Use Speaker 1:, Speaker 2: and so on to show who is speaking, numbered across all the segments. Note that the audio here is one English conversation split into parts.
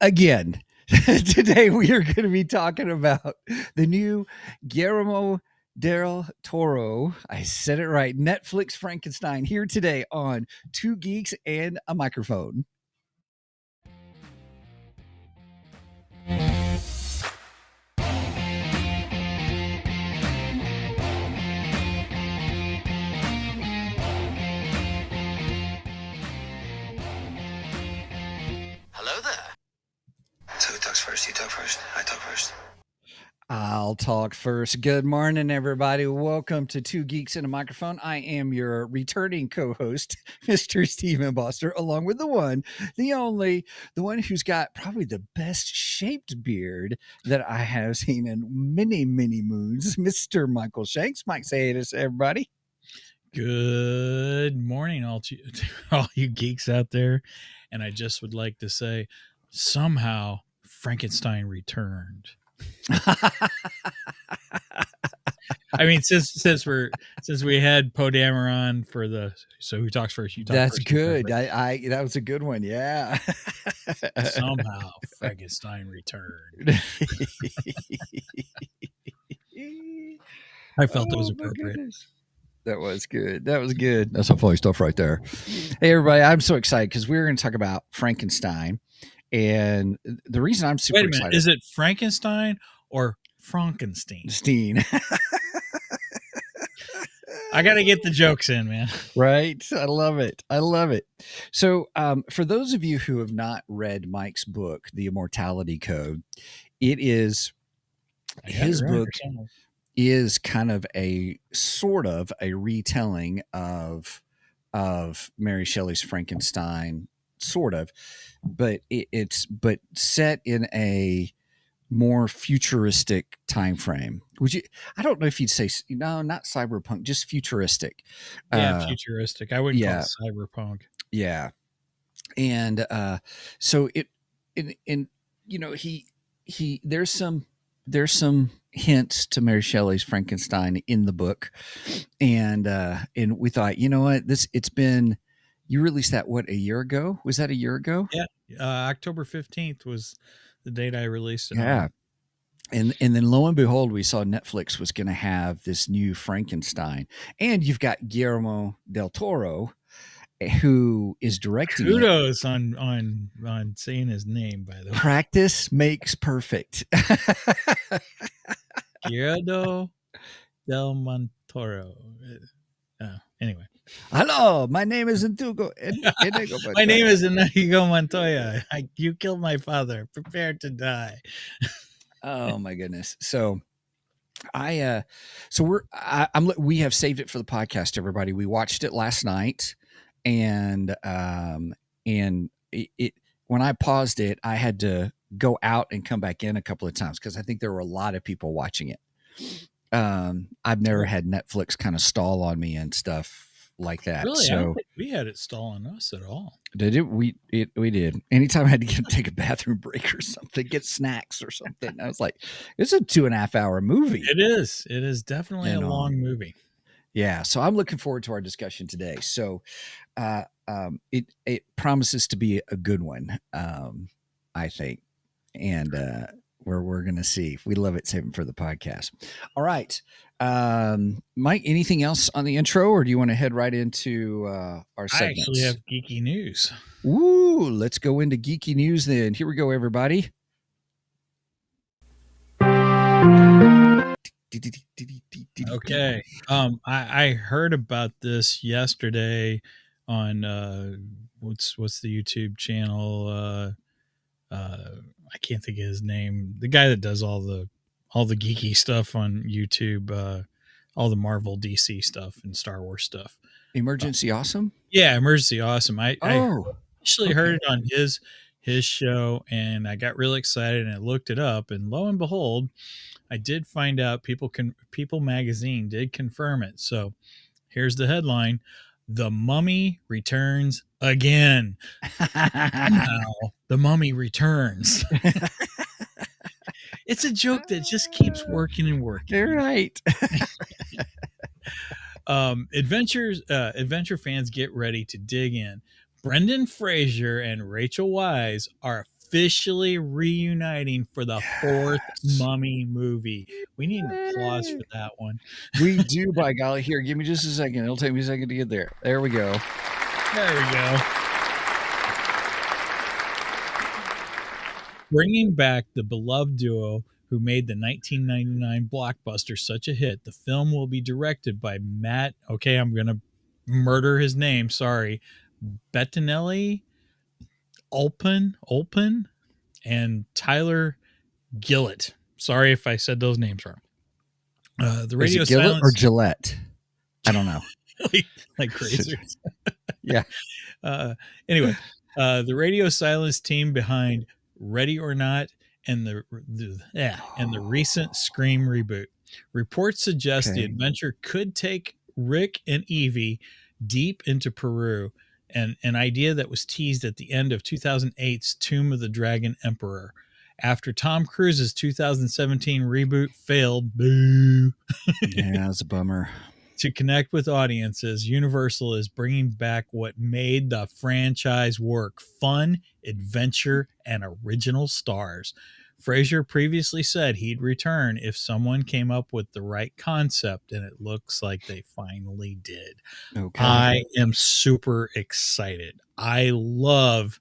Speaker 1: again. Today we are going to be talking about the new Guillermo del Toro. I said it right. Netflix Frankenstein here today on Two Geeks and a Microphone.
Speaker 2: Hello there. So who talks first? You talk first? I talk first.
Speaker 1: I'll talk first. Good morning, everybody. Welcome to Two Geeks and a Microphone. I am your returning co-host, Mr. Stephen Boster, along with the one, the only, the one who's got probably the best shaped beard that I have seen in many, many moons, Mr. Michael Shanks. Mike, say it to everybody.
Speaker 3: Good morning, all you geeks out there. And I just would like to say, somehow Frankenstein returned. I mean, since we had Poe Dameron on for the so who talks first? You talk
Speaker 1: That's
Speaker 3: first.
Speaker 1: good. I that was a good one. Yeah.
Speaker 3: Somehow Frankenstein returned. I felt it was appropriate.
Speaker 1: That was good. That was good. That's some funny stuff right there. Hey, everybody. I'm so excited because we're going to talk about Frankenstein. And the reason I'm super excited.
Speaker 3: Wait a minute. Is it Frankenstein or Frankenstein? I got to get the jokes in, man.
Speaker 1: Right. I love it. I love it. So for those of you who have not read Mike's book, The Immortality Code, it is his book is kind of a sort of a retelling of Mary Shelley's Frankenstein, sort of, but it's set in a more futuristic time frame. I don't know if you'd say not cyberpunk, just futuristic.
Speaker 3: Yeah, futuristic. I wouldn't call it cyberpunk.
Speaker 1: Yeah, and so there's some hints to Mary Shelley's Frankenstein in the book, and we thought, you know what, you released that a year ago? Was that a year ago?
Speaker 3: Yeah, October 15th was the date I released it.
Speaker 1: Yeah, and then lo and behold, we saw Netflix was going to have this new Frankenstein, and you've got Guillermo del Toro, who is directing.
Speaker 3: Kudos on saying his name, by the way.
Speaker 1: Practice makes perfect.
Speaker 3: Guillermo del Toro. Anyway.
Speaker 1: Hello, my name is Inigo.
Speaker 3: My name is Inigo Montoya. You killed my father. Prepare to die.
Speaker 1: Oh my goodness. So we have saved it for the podcast, everybody. We watched it last night, and it when I paused it, I had to go out and come back in a couple of times because I think there were a lot of people watching it. I've never had Netflix kind of stall on me and stuff like that.
Speaker 3: Really?
Speaker 1: So
Speaker 3: I don't think we had it stall on us at all.
Speaker 1: Did it? We did. Anytime I had to take a bathroom break or something, get snacks or something, I was like, it's a 2.5 hour movie.
Speaker 3: It is. It is definitely a long movie.
Speaker 1: Yeah. So I'm looking forward to our discussion today. So it promises to be a good one, I think. And we're going to see. If we love it, save it for the podcast. All right. Mike, anything else on the intro, or do you want to head right into our segments?
Speaker 3: I actually have geeky news.
Speaker 1: Ooh, let's go into geeky news then. Here we go, everybody.
Speaker 3: Okay. I heard about this yesterday on what's the YouTube channel? I can't think of his name. The guy that does all the geeky stuff on YouTube, all the Marvel, DC stuff, and Star Wars stuff.
Speaker 1: Emergency Awesome?
Speaker 3: Yeah, Emergency Awesome. I actually heard it on his show, and I got really excited, and I looked it up, and lo and behold, I did find out People magazine did confirm it. So here's the headline: The Mummy returns again. Somehow, the Mummy returns. It's a joke that just keeps working and working.
Speaker 1: You're right.
Speaker 3: Adventure fans, get ready to dig in. Brendan Fraser and Rachel Weisz are officially reuniting for the fourth Mummy movie. We need an applause for that one.
Speaker 1: We do, by golly. Here, give me just a second. It'll take me a second to get there. There we go.
Speaker 3: There we go. Bringing back the beloved duo who made the 1999 blockbuster such a hit, the film will be directed by Matt, okay, I'm going to murder his name, sorry, Bettinelli, Olpen, and Tyler Gillett. Sorry if I said those names wrong. The Radio
Speaker 1: Is it Gillett
Speaker 3: Silence
Speaker 1: or Gillette? I don't know.
Speaker 3: like crazy.
Speaker 1: Yeah.
Speaker 3: Anyway, the Radio Silence team behind Ready or Not and the recent Scream reboot. Reports suggest the adventure could take Rick and Evie deep into Peru, and an idea that was teased at the end of 2008's Tomb of the Dragon Emperor. After Tom Cruise's 2017 reboot failed, boo.
Speaker 1: Yeah, it's a bummer.
Speaker 3: To connect with audiences, Universal is bringing back what made the franchise work: fun, adventure, and original stars. Fraser previously said he'd return if someone came up with the right concept, and it looks like they finally did. Okay. I am super excited. I love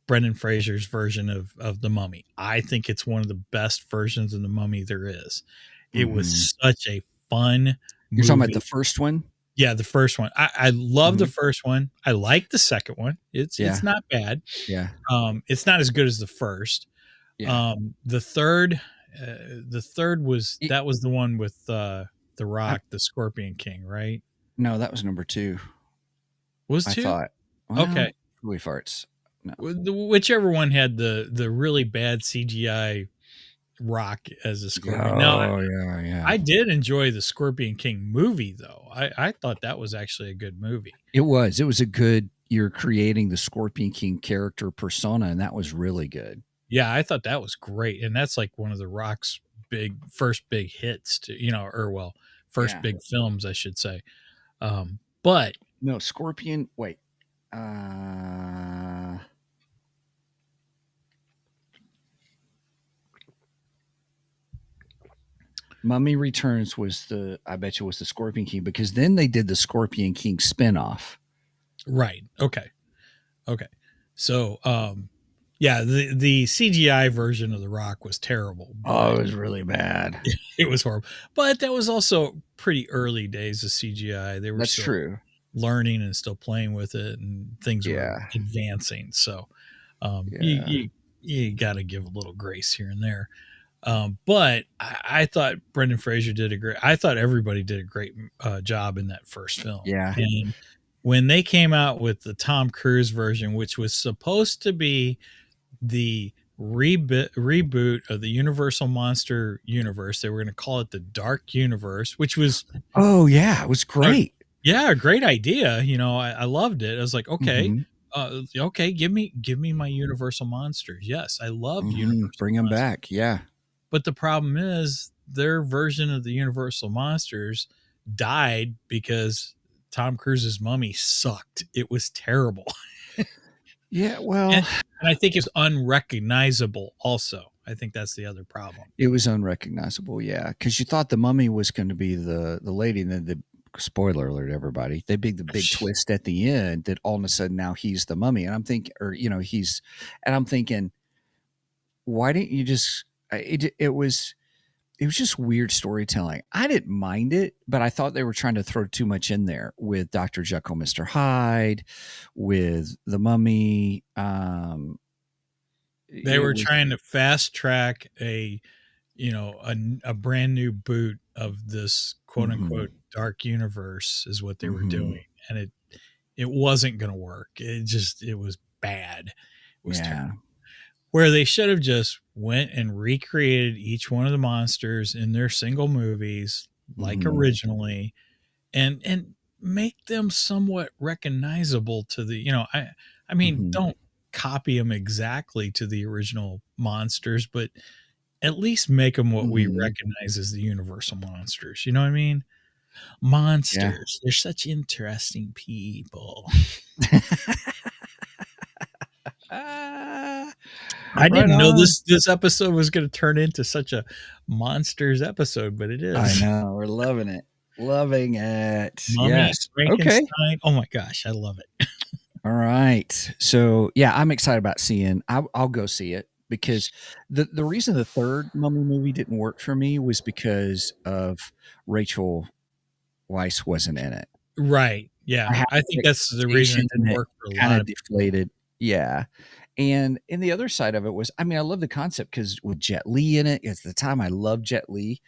Speaker 3: Brendan Fraser's version of The Mummy. I think it's one of the best versions of The Mummy there is. It was such a fun
Speaker 1: You're talking about the first one?
Speaker 3: Yeah, the first one. I love the first one. I like the second one. It's not bad.
Speaker 1: Yeah.
Speaker 3: It's not as good as the first. Yeah. The third was that was the one with The Rock, the Scorpion King, right?
Speaker 1: No, that was number 2.
Speaker 3: Was 2?
Speaker 1: I thought. Well, okay. Really farts. No.
Speaker 3: Whichever one had the really bad CGI Rock as a scorpion. I did enjoy the Scorpion King movie, though. I thought that was actually a good movie.
Speaker 1: It was a good, you're creating the Scorpion King character persona, and that was really good.
Speaker 3: Yeah, I thought that was great. And that's like one of the Rock's first big hits first big films, I should say. But
Speaker 1: no, Scorpion, wait. Mummy Returns was the Scorpion King, because then they did the Scorpion King spinoff.
Speaker 3: Right. Okay. So, the CGI version of The Rock was terrible.
Speaker 1: Oh, it was really bad.
Speaker 3: It was horrible. But that was also pretty early days of CGI. They were
Speaker 1: That's true.
Speaker 3: Learning and still playing with it, and things were advancing. So, you got to give a little grace here and there. But I thought Brendan Fraser I thought everybody did a great job in that first film.
Speaker 1: Yeah.
Speaker 3: And when they came out with the Tom Cruise version, which was supposed to be the reboot of the Universal Monster Universe, they were going to call it the Dark Universe, which was...
Speaker 1: Oh, yeah. It was great.
Speaker 3: A great idea. I loved it. I was like, okay. Okay, give me my Universal monsters. Yes, I love Universal.
Speaker 1: Bring them back. Yeah.
Speaker 3: But the problem is their version of the Universal monsters died because Tom Cruise's Mummy sucked. It was terrible.
Speaker 1: Yeah, well,
Speaker 3: and I think it's unrecognizable also. I think that's the other problem.
Speaker 1: It was unrecognizable, yeah, because you thought the Mummy was going to be the lady, and then the spoiler alert, everybody, the big twist at the end that all of a sudden now he's the Mummy, and I'm thinking, I'm thinking, why didn't you just? It was just weird storytelling. I didn't mind it, but I thought they were trying to throw too much in there with Dr. Jekyll, Mr. Hyde, with the Mummy.
Speaker 3: They were trying to fast track a brand new boot of this quote unquote dark universe is what they were doing, and it wasn't going to work. It was bad. It was terrible. Where they should have just went and recreated each one of the monsters in their single movies, like originally, and make them somewhat recognizable to the, I mean, don't copy them exactly to the original monsters, but at least make them what we recognize as the Universal monsters. You know what I mean? Monsters. They're such interesting people. I didn't know this episode was going to turn into such a monsters episode, but it is.
Speaker 1: I know. We're loving it. Loving it.
Speaker 3: Mummy,
Speaker 1: yes.
Speaker 3: Frankenstein. Okay. Oh my gosh, I love it.
Speaker 1: All right. So yeah, I'm excited about seeing. I'll go see it because the reason the third Mummy movie didn't work for me was because of Rachel Weisz wasn't in it.
Speaker 3: Right. Yeah. I think that's the reason it didn't work for a lot of
Speaker 1: deflated. Yeah. And the other side of it was, I mean, I love the concept because with Jet Li in it, at the time I loved Jet Li,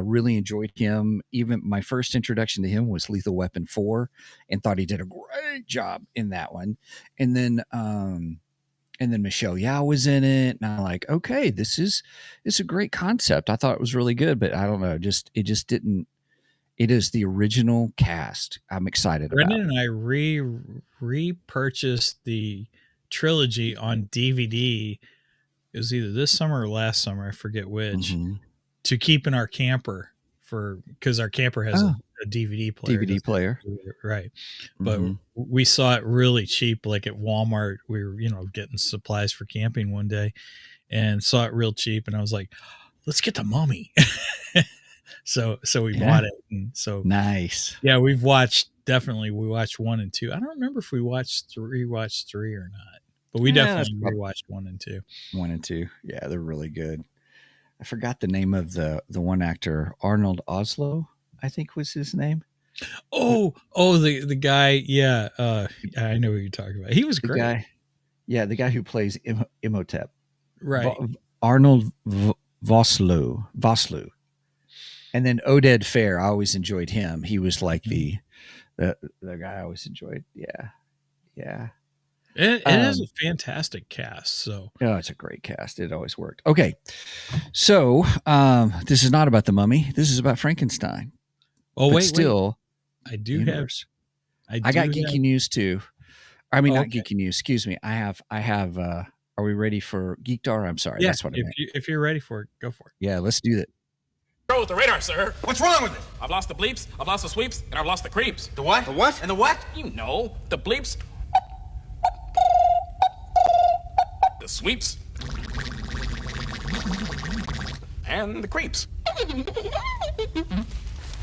Speaker 1: really enjoyed him. Even my first introduction to him was Lethal Weapon 4 and thought he did a great job in that one. And then Michelle Yeoh was in it. And I'm like, okay, it's a great concept. I thought it was really good, but I don't know, it just didn't. It is the original cast. I'm excited
Speaker 3: Brendan
Speaker 1: about.
Speaker 3: And I repurchased the trilogy on DVD. It was either this summer or last summer, I forget which, to keep in our camper because our camper has a DVD player. Right. But we saw it really cheap, like at Walmart. We were, getting supplies for camping one day and saw it real cheap. And I was like, let's get the Mummy. So we bought it. And so
Speaker 1: nice.
Speaker 3: Yeah, we watched 1 and 2. I don't remember if we watched 3 or not, but we definitely rewatched 1 and 2.
Speaker 1: 1 and 2. Yeah, they're really good. I forgot the name of the one actor, Arnold Oslo, I think was his name.
Speaker 3: The guy. Yeah. I know what you're talking about. He was great.
Speaker 1: The guy who plays Imhotep.
Speaker 3: Right.
Speaker 1: Arnold Vosloo. And then Oded Fair, I always enjoyed him. He was like the guy I always enjoyed. Yeah. Yeah.
Speaker 3: It is a fantastic cast. So
Speaker 1: it's a great cast. It always worked. Okay. So this is not about the Mummy. This is about Frankenstein.
Speaker 3: Oh, wait.
Speaker 1: I got geeky news too. I mean, not geeky news. Excuse me. I have are we ready for Geekdar? I'm sorry.
Speaker 3: Yeah,
Speaker 1: that's what I meant.
Speaker 3: If you're ready for it, go for it.
Speaker 1: Yeah, let's do that.
Speaker 4: Go with the radar, sir.
Speaker 2: What's wrong with it?
Speaker 4: I've lost the bleeps, I've lost the sweeps, and I've lost the creeps.
Speaker 2: The what? The what? And the what?
Speaker 4: You know, the bleeps, the sweeps, and the creeps.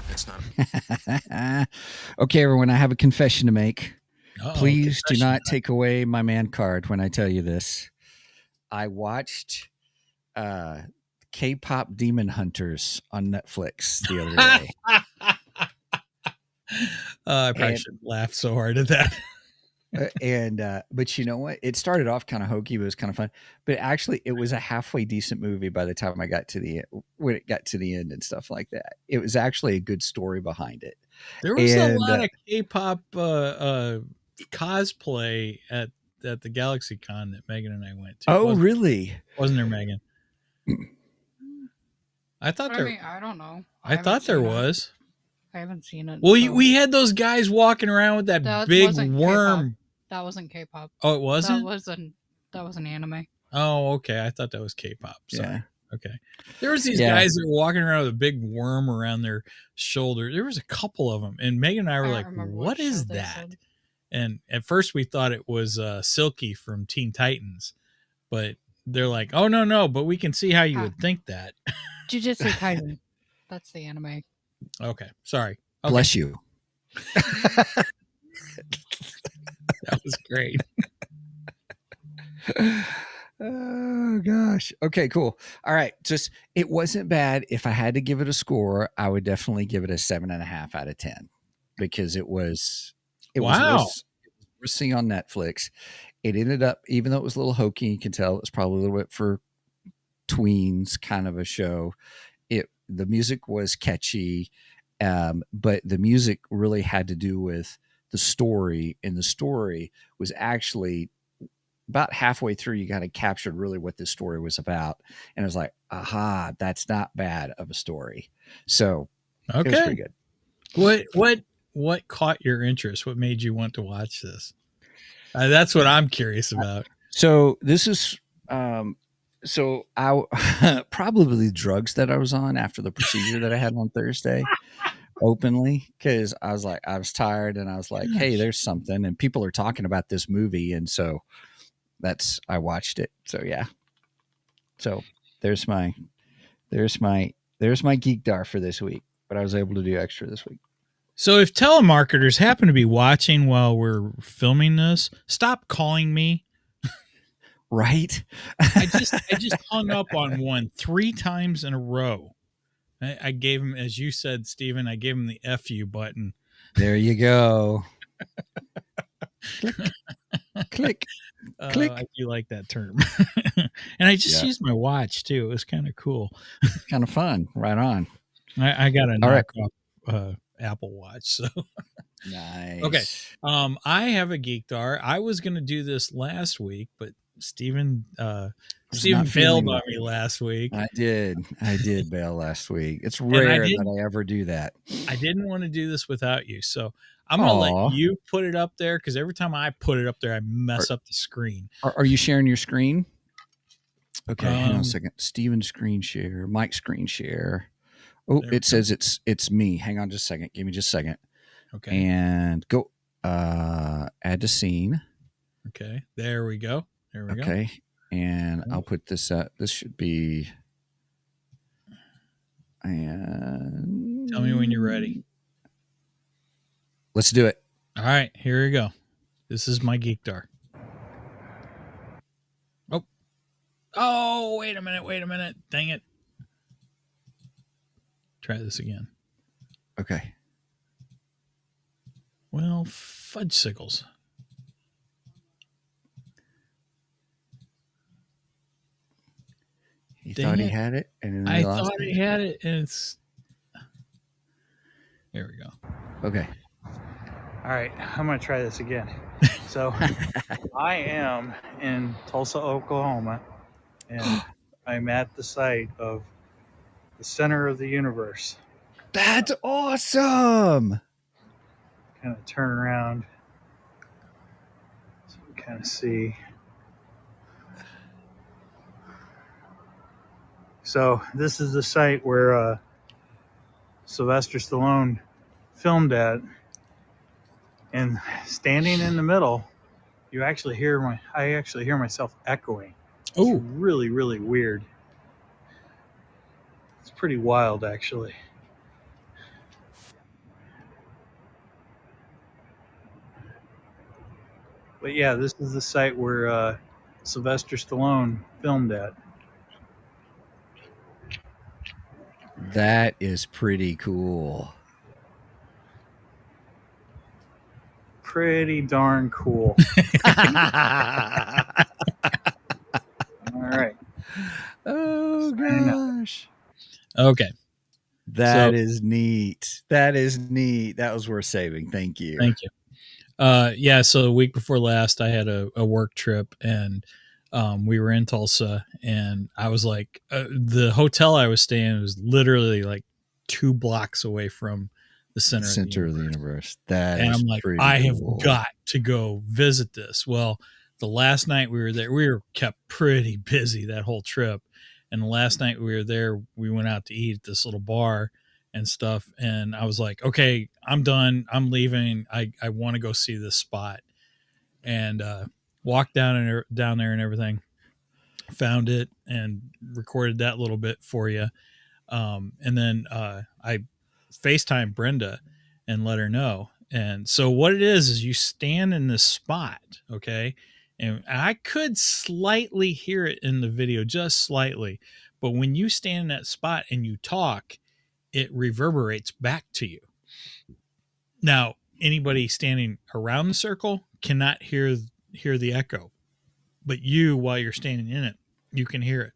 Speaker 2: That's not.
Speaker 1: Okay, everyone, I have a confession to make. Please do not take away my man card when I tell you this. I watched K-pop Demon Hunters on Netflix the other day.
Speaker 3: I probably shouldn't laugh so hard at that.
Speaker 1: But you know what? It started off kind of hokey, but it was kind of fun. But actually, it was a halfway decent movie by the time I got to the end and stuff like that. It was actually a good story behind it.
Speaker 3: There was a lot of K-pop cosplay at the GalaxyCon that Megan and I went to.
Speaker 1: Oh, really?
Speaker 3: Wasn't there, Megan? I thought
Speaker 5: I don't know.
Speaker 3: I thought there was.
Speaker 5: I haven't seen it.
Speaker 3: Well, we had those guys walking around with that big worm.
Speaker 5: K-pop. That wasn't K-pop.
Speaker 3: Oh, it wasn't?
Speaker 5: That was an anime.
Speaker 3: Oh, okay. I thought that was K-pop. Sorry.
Speaker 1: Yeah.
Speaker 3: Okay. There was these guys that were walking around with a big worm around their shoulder. There was a couple of them. And Megan and I were like, what is that? And at first we thought it was Silky from Teen Titans. But they're like, oh, no. But we can see how you would think that.
Speaker 5: Jujutsu Kaisen. That's the anime.
Speaker 3: Okay. Sorry. Okay.
Speaker 1: Bless you.
Speaker 3: That was great.
Speaker 1: Oh gosh. Okay, cool. All right. It wasn't bad. If I had to give it a score, I would definitely give it a 7.5 out of 10 because it was worth seeing on Netflix. It ended up, even though it was a little hokey, you can tell it was probably a little bit for tweens kind of a show. The music was catchy, but the music really had to do with the story, and the story was actually about halfway through. You kind of captured really what this story was about, and it was like, aha, that's not bad of a story. So it was pretty
Speaker 3: good. What caught your interest? What made you want to watch this? That's what I'm curious about.
Speaker 1: So this is so I probably the drugs that I was on after the procedure that I had on Thursday openly, because I was tired and I was like, hey, there's something and people are talking about this movie. And so I watched it. So yeah. So there's my geekdar for this week. But I was able to do extra this week.
Speaker 3: So if telemarketers happen to be watching while we're filming this, stop calling me.
Speaker 1: Right?
Speaker 3: I just hung up on one 3 times in a row. I gave him, as you said, Stephen, I gave him the FU button.
Speaker 1: There you go. Click. Click. Click.
Speaker 3: I do like that term. And I just used my watch too. It was kind of cool.
Speaker 1: Kind of fun. Right on.
Speaker 3: I got a knockoff Apple Watch. So
Speaker 1: nice.
Speaker 3: Okay. I have a geekdar. I was going to do this last week, but Stephen bailed on me last week.
Speaker 1: I did bail last week. It's rare that I ever do that.
Speaker 3: I didn't want to do this without you, so I'm going to let you put it up there, because every time I put it up there, I mess up the screen.
Speaker 1: Are you sharing your screen? Okay, hang on a second. Steven screen share, Mike screen share. Oh, it says it's me. Hang on just a second. Give me just a second.
Speaker 3: Okay.
Speaker 1: And go add to scene.
Speaker 3: Okay. There we go. There we go.
Speaker 1: Okay. And I'll put this up. This should be. And
Speaker 3: tell me when you're ready.
Speaker 1: Let's do it.
Speaker 3: All right, here we go. This is my geekdar. Oh, wait a minute. Dang it. Try this again.
Speaker 1: Okay.
Speaker 3: Well, fudgesicles.
Speaker 1: He thought he had it, and then
Speaker 3: I thought he had it, and it's. Here we go.
Speaker 1: Okay.
Speaker 6: All right, I'm going to try this again. So I am in Tulsa, Oklahoma, and I'm at the site of the center of the universe.
Speaker 1: That's awesome.
Speaker 6: Kind of turn around so we kind of see. So this is the site where Sylvester Stallone filmed at. And standing in the middle, I actually hear myself echoing.
Speaker 3: Oh,
Speaker 6: it's really, really weird. It's pretty wild, actually. But yeah, this is the site where Sylvester Stallone filmed at.
Speaker 1: That is pretty cool.
Speaker 6: Pretty darn cool. All right.
Speaker 1: Oh gosh.
Speaker 3: Okay.
Speaker 1: That is neat. That was worth saving. Thank you.
Speaker 3: Thank you. Yeah. So the week before last, I had a work trip, and we were in Tulsa, and I was like, the hotel I was staying in was literally like 2 blocks away from the center of the universe.
Speaker 1: That
Speaker 3: and
Speaker 1: is
Speaker 3: I'm like,
Speaker 1: pretty
Speaker 3: I
Speaker 1: cool.
Speaker 3: have got to go visit this. Well, the last night we were there, we were kept pretty busy that whole trip. And the last night we were there, we went out to eat at this little bar and stuff. And I was like, okay, I'm done. I'm leaving. I want to go see this spot. And walked down there and everything. Found it and recorded that little bit for you. And then I FaceTime Brenda and let her know. And so what it is you stand in this spot, okay? And I could slightly hear it in the video, just slightly. But when you stand in that spot and you talk, it reverberates back to you. Now, anybody standing around the circle cannot hear the echo. But you, while you're standing in it, you can hear it.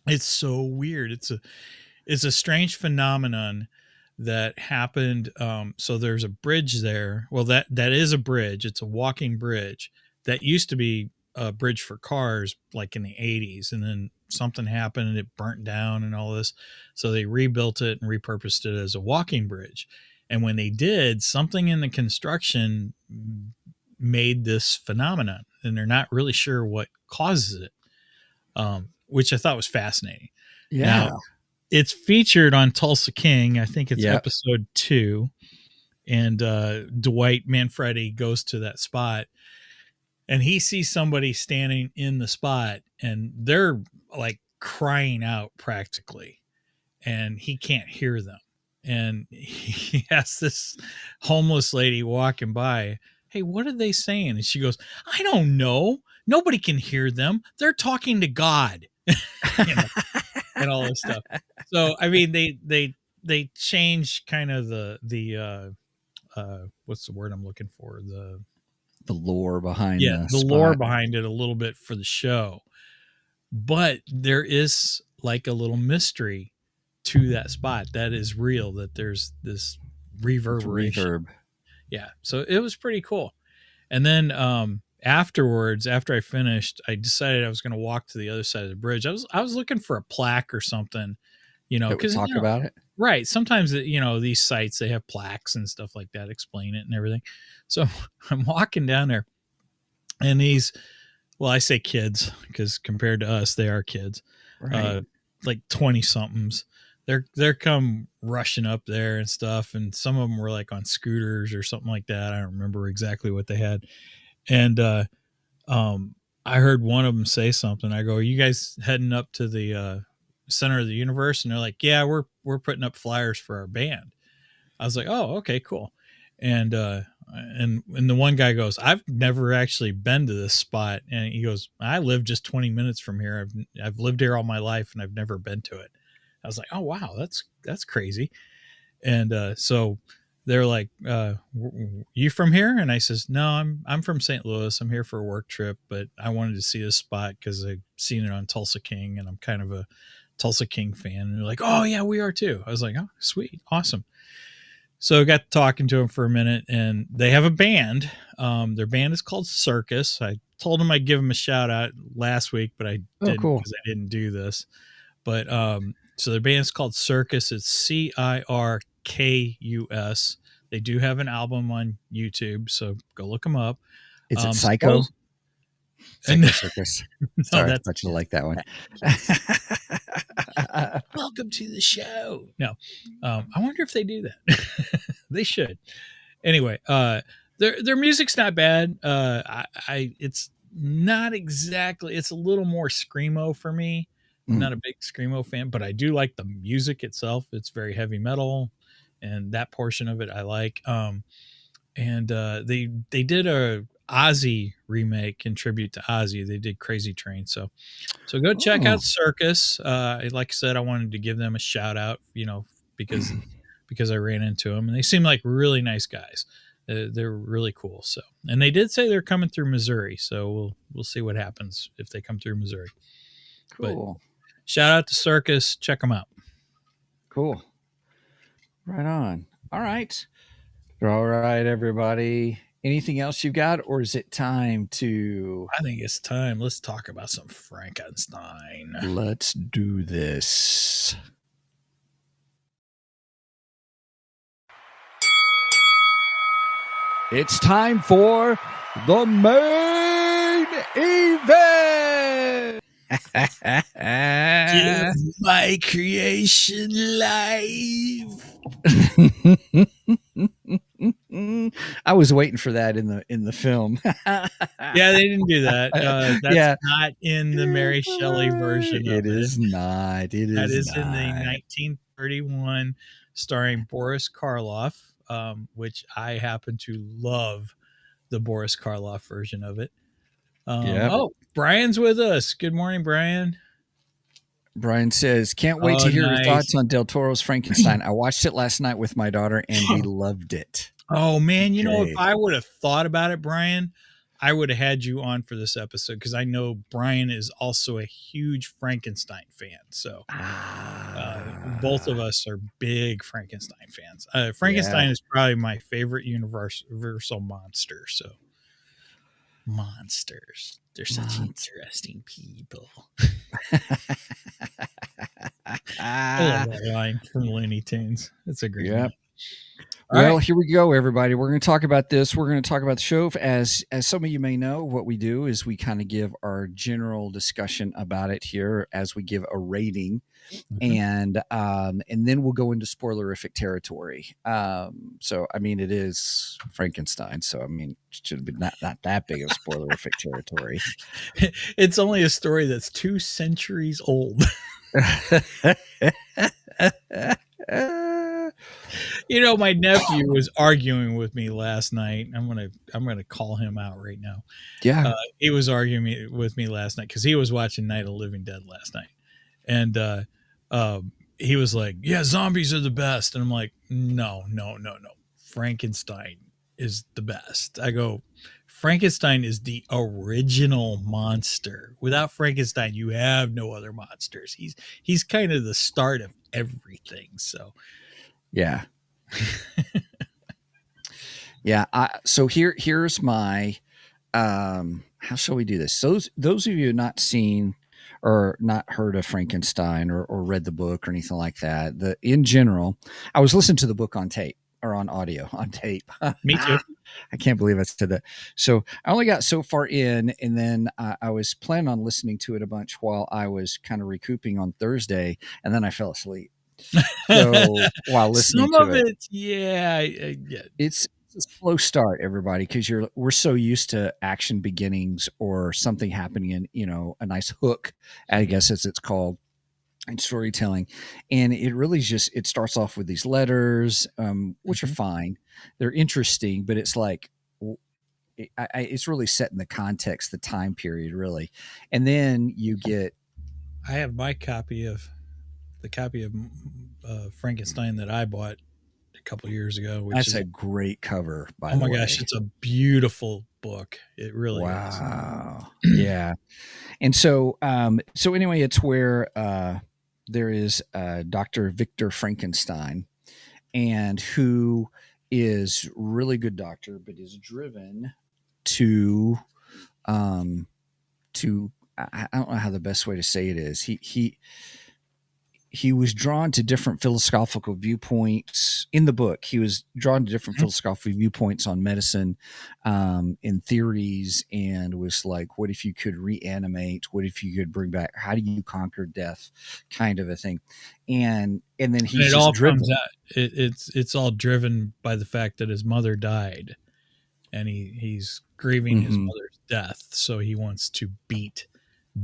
Speaker 3: It's so weird. It's a strange phenomenon that happened. So there's a bridge there. Well, that is a bridge. It's a walking bridge that used to be a bridge for cars, like in the 80s. And then something happened and it burnt down and all this. So they rebuilt it and repurposed it as a walking bridge. And when they did, something in the construction made this phenomenon, and they're not really sure what causes it, which I thought was fascinating.
Speaker 1: Yeah.
Speaker 3: Now, it's featured on Tulsa King. I think it's episode 2. And Dwight Manfredi goes to that spot and he sees somebody standing in the spot, and they're like crying out practically, and he can't hear them. And he has this homeless lady walking by. Hey, what are they saying? And she goes, I don't know. Nobody can hear them. They're talking to God, and all this stuff. So, I mean, they change kind of the what's the word I'm looking for?
Speaker 1: The lore behind
Speaker 3: the lore behind it a little bit for the show. But there is like a little mystery to that spot that is real, that there's this reverberation.
Speaker 1: Reverb.
Speaker 3: Yeah. So it was pretty cool. And then afterwards, after I finished, I decided I was going to walk to the other side of the bridge. I was looking for a plaque or something, because
Speaker 1: talk about it.
Speaker 3: Right. Sometimes, these sites, they have plaques and stuff like that, explain it and everything. So I'm walking down there, and I say kids because compared to us, they are kids,
Speaker 1: right.
Speaker 3: Like 20 somethings. They're come rushing up there and stuff. And some of them were like on scooters or something like that. I don't remember exactly what they had. And, I heard one of them say something. I go, are you guys heading up to the, center of the universe? And they're like, yeah, we're putting up flyers for our band. I was like, oh, okay, cool. And the one guy goes, I've never actually been to this spot. And he goes, I live just 20 minutes from here. I've lived here all my life, and I've never been to it. I was like, oh, wow, that's crazy. And so they're like, you from here? And I says, no, I'm from St. Louis. I'm here for a work trip, but I wanted to see this spot because I've seen it on Tulsa King, and I'm kind of a Tulsa King fan. And they're like, oh yeah, we are too. I was like, oh, sweet. Awesome. So I got talking to them for a minute, and they have a band. Their band is called Circus. I told them I'd give them a shout out last week, but I didn't because I didn't do this. But so their band is called Circus. It's CIRKUS. They do have an album on YouTube, so go look them up.
Speaker 1: Is it Psycho? Psycho Circus.
Speaker 3: No,
Speaker 1: Sorry, I thought you like that one.
Speaker 3: Welcome to the show. No, I wonder if they do that. They should. Anyway, their music's not bad. It's not exactly. It's a little more screamo for me. I'm not a big screamo fan, but I do like the music itself. It's very heavy metal, and that portion of it I like. And they did a Ozzy remake in tribute to Ozzy. They did Crazy Train. So go check out Circus. Like I said, I wanted to give them a shout out, because I ran into them, and they seem like really nice guys. They're really cool. So, and they did say they're coming through Missouri. So we'll see what happens if they come through Missouri.
Speaker 1: Cool.
Speaker 3: But shout out to Circus. Check them out.
Speaker 1: Cool. Right on. All right. All right, everybody. Anything else you got, or is it time to...
Speaker 3: I think it's time. Let's talk about some Frankenstein.
Speaker 1: Let's do this. It's time for the main event.
Speaker 3: Give my creation life.
Speaker 1: I was waiting for that in the film.
Speaker 3: Yeah, they didn't do that. That's not in the Mary Shelley version.
Speaker 1: It is not. It is.
Speaker 3: That is
Speaker 1: not.
Speaker 3: in the 1931, starring Boris Karloff, which I happen to love the Boris Karloff version of it. Oh, Brian's with us. Good morning, Brian.
Speaker 1: Brian says, can't wait to hear your thoughts on Del Toro's Frankenstein. I watched it last night with my daughter, and we loved it.
Speaker 3: Oh, man. You know, if I would have thought about it, Brian, I would have had you on for this episode, because I know Brian is also a huge Frankenstein fan. So both of us are big Frankenstein fans. Frankenstein is probably my favorite universal monster. So monsters. They're such interesting people. I love that line from Looney Tunes. It's a great one.
Speaker 1: Well, here we go, everybody. We're going to talk about this. We're going to talk about the show. As some of you may know, what we do is we kind of give our general discussion about it here as we give a rating, and then we'll go into spoilerific territory. So, I mean, it is Frankenstein, so I mean, it should be not that big of spoilerific territory.
Speaker 3: It's only a story that's 2 centuries old. You know, my nephew was arguing with me last night. I'm gonna call him out right now.
Speaker 1: Yeah,
Speaker 3: he was arguing with me last night because he was watching Night of the Living Dead last night, and he was like, "Yeah, zombies are the best," and I'm like, "No, Frankenstein is the best." I go, Frankenstein is the original monster. Without Frankenstein, you have no other monsters. He's kind of the start of everything. So,
Speaker 1: yeah, yeah. So here's my. How shall we do this? Those of you who have not seen or not heard of Frankenstein or read the book or anything like that, in general, I was listening to the book on tape or on audio on tape.
Speaker 3: Me too.
Speaker 1: I can't believe I said that. So I only got so far in, and then I was planning on listening to it a bunch while I was kind of recouping on Thursday, and then I fell asleep. So while listening
Speaker 3: some
Speaker 1: to
Speaker 3: of it, yeah,
Speaker 1: it's a slow start, everybody, because we're so used to action beginnings or something happening in a nice hook, I guess as it's called, in storytelling, and it really just it starts off with these letters, which are fine, they're interesting, but it's like it's really set in the context, the time period, really, and then you get.
Speaker 3: I have my copy of Frankenstein that I bought a couple years ago. Which
Speaker 1: That's
Speaker 3: is
Speaker 1: a great cover, by
Speaker 3: oh
Speaker 1: the
Speaker 3: my
Speaker 1: way.
Speaker 3: gosh, it's a beautiful book. It really is.
Speaker 1: Wow. Yeah. And so anyway, it's where there is Dr. Victor Frankenstein, and who is really good doctor, but is driven to I don't know how the best way to say it is. He was drawn to different philosophical viewpoints in the book. He was drawn to different philosophical viewpoints on medicine, and theories, and was like, what if you could reanimate? What if you could bring back? How do you conquer death? Kind of a thing. And then he's
Speaker 3: all
Speaker 1: driven.
Speaker 3: comes out. It's all driven by the fact that his mother died, and he's grieving his mother's death. So he wants to beat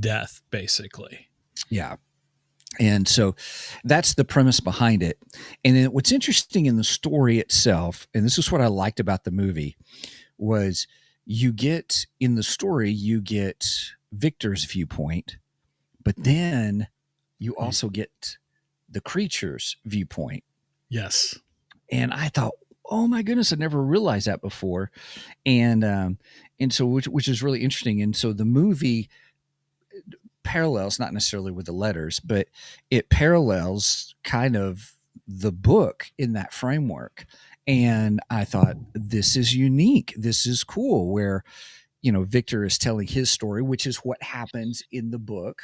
Speaker 3: death, basically.
Speaker 1: Yeah. And so that's the premise behind it. And then what's interesting in the story itself, and this is what I liked about the movie, was you get Victor's viewpoint, but then you also get the creature's viewpoint.
Speaker 3: Yes.
Speaker 1: And I thought, oh my goodness, I never realized that before. And so which is really interesting. And so the movie parallels, not necessarily with the letters, but it parallels kind of the book in that framework. And I thought, this is unique. This is cool, where, Victor is telling his story, which is what happens in the book.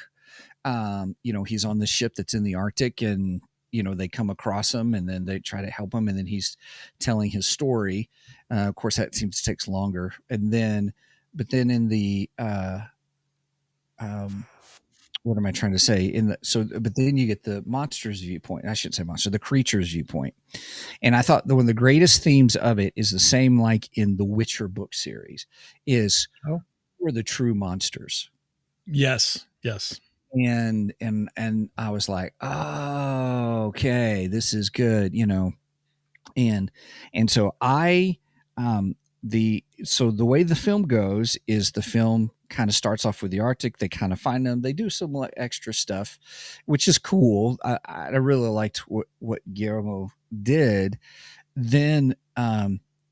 Speaker 1: He's on the ship that's in the Arctic, and, they come across him, and then they try to help him. And then he's telling his story. Of course, that seems to take longer. But then in the, what am I trying to say? But then you get the monster's viewpoint. I shouldn't say monster, the creature's viewpoint. And I thought one of the greatest themes of it is the same like in the Witcher book series, is who are the true monsters?
Speaker 3: Yes.
Speaker 1: And I was like, oh, okay, this is good, And so the way the film goes is the film kind of starts off with the Arctic. They kind of find them. They do some extra stuff, which is cool. I really liked what Guillermo did. Then,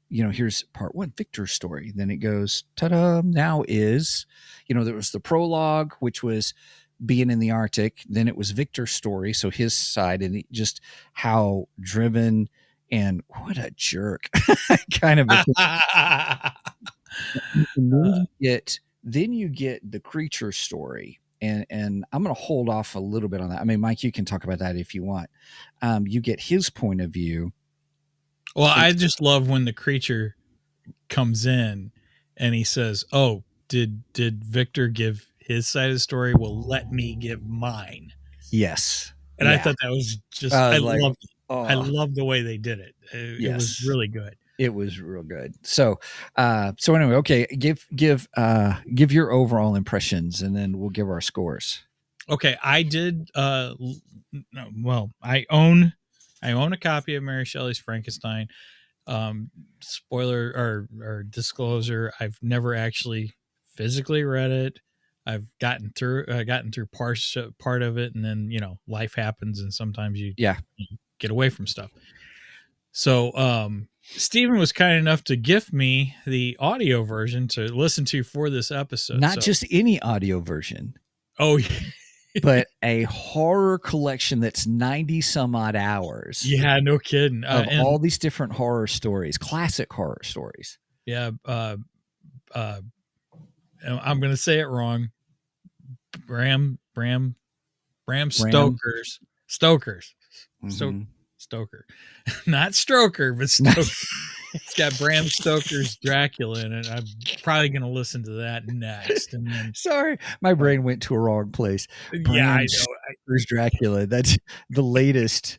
Speaker 1: here's part one, Victor's story. Then it goes, ta-da, now is, there was the prologue, which was being in the Arctic. Then it was Victor's story, so his side, and just how driven and what a jerk kind of a thing. Then you get the creature story, and I'm going to hold off a little bit on that. I mean, Mike, you can talk about that if you want. You get his point of view
Speaker 3: Well, I just love when the creature comes in and he says, "Oh, did Victor give his side of the story? Well, let me give mine."
Speaker 1: Yes.
Speaker 3: And I thought that was just I loved it. I love the way they did it. It was really good.
Speaker 1: It was real good. So anyway, okay, give your overall impressions, and then we'll give our scores.
Speaker 3: Okay, I did. Well, I own a copy of Mary Shelley's Frankenstein. Spoiler or disclosure: I've never actually physically read it. I've gotten through part of it, and then life happens, and sometimes you get away from stuff. So Stephen was kind enough to gift me the audio version to listen to for this episode.
Speaker 1: Not just any audio version.
Speaker 3: Oh,
Speaker 1: but a horror collection that's 90 some odd hours.
Speaker 3: Yeah, no kidding.
Speaker 1: Of all these different horror stories, classic horror stories.
Speaker 3: Yeah. I'm going to say it wrong. Bram Stoker's.
Speaker 1: Mm-hmm.
Speaker 3: Stoker. Not Stroker, but Stoker. It's got Bram Stoker's Dracula in it. I'm probably going to listen to that next. And then,
Speaker 1: sorry, my brain went to a wrong place.
Speaker 3: Yeah, I know.
Speaker 1: Stoker's Dracula. That's the latest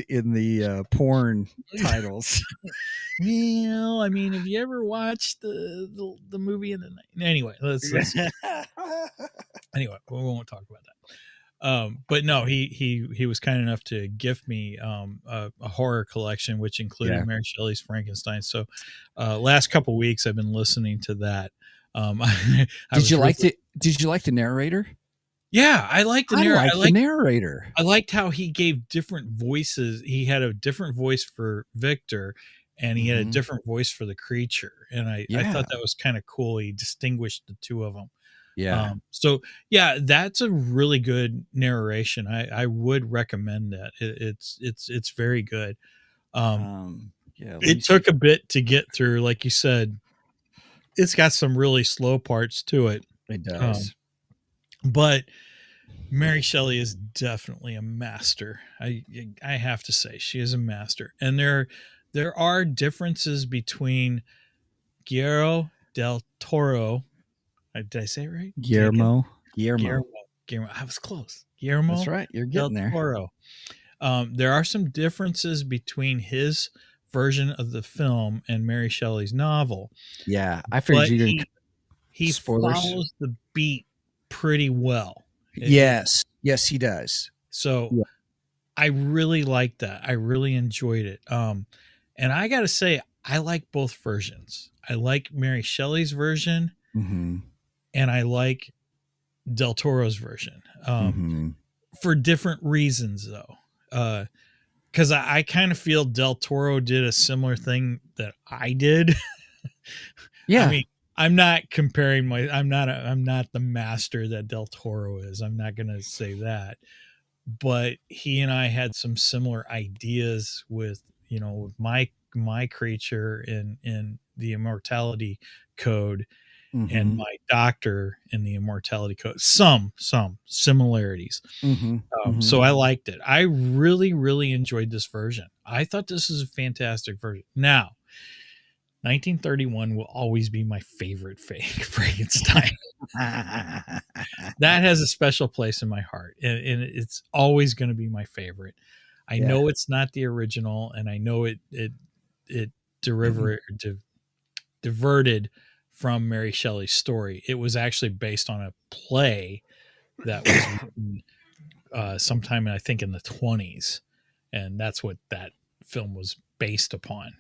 Speaker 1: in the porn titles.
Speaker 3: Well, I mean, have you ever watched the movie in the night? Anyway, let's anyway, we won't talk about that. But no, he was kind enough to gift me a horror collection, which included Mary Shelley's Frankenstein. So last couple of weeks I've been listening to that. Did you like
Speaker 1: the narrator?
Speaker 3: Yeah, I liked the narrator.
Speaker 1: The narrator.
Speaker 3: I liked how he gave different voices. He had a different voice for Victor, and he had a different voice for the creature. And I thought that was kind of cool. He distinguished the two of them.
Speaker 1: Yeah.
Speaker 3: So yeah, that's a really good narration. I would recommend that. It's very good. It took a bit to get through, like you said. It's got some really slow parts to it.
Speaker 1: It does.
Speaker 3: But Mary Shelley is definitely a master. I have to say she is a master. And there are differences between Guillermo del Toro. Did I say it right?
Speaker 1: Guillermo.
Speaker 3: I was close. Guillermo.
Speaker 1: That's right. You're getting there.
Speaker 3: Toro. There are some differences between his version of the film and Mary Shelley's novel.
Speaker 1: Yeah, I figured
Speaker 3: he follows the beat pretty well.
Speaker 1: Yes, he does.
Speaker 3: So I really liked that. I really enjoyed it. And I got to say, I like both versions. I like Mary Shelley's version.
Speaker 1: Mm-hmm.
Speaker 3: And I like Del Toro's version for different reasons, though. Because I kind of feel Del Toro did a similar thing that I did.
Speaker 1: Yeah,
Speaker 3: I mean, I'm not comparing I'm not the master that Del Toro is. I'm not going to say that, but he and I had some similar ideas with my creature in the Immortality Code. And my doctor in the Immortality Code, some similarities. So I liked it. I really, really enjoyed this version. I thought this is a fantastic version. Now, 1931 will always be my favorite Frankenstein. That has a special place in my heart, and it's always going to be my favorite. I know it's not the original, and I know it diverted from Mary Shelley's story. It was actually based on a play that was written sometime, I think, in the 1920s. And that's what that film was based upon.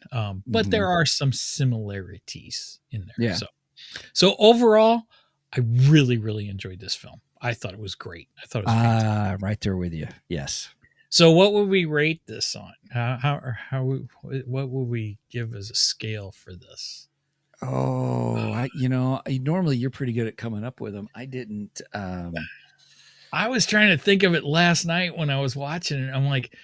Speaker 3: But there are some similarities in there.
Speaker 1: Yeah.
Speaker 3: So overall, I really, really enjoyed this film. I thought it was great. I thought it was fantastic.
Speaker 1: Right there with you. Yes.
Speaker 3: So what would we rate this on? What would we give as a scale for this?
Speaker 1: Oh, normally you're pretty good at coming up with them. I didn't.
Speaker 3: I was trying to think of it last night when I was watching it. I'm like,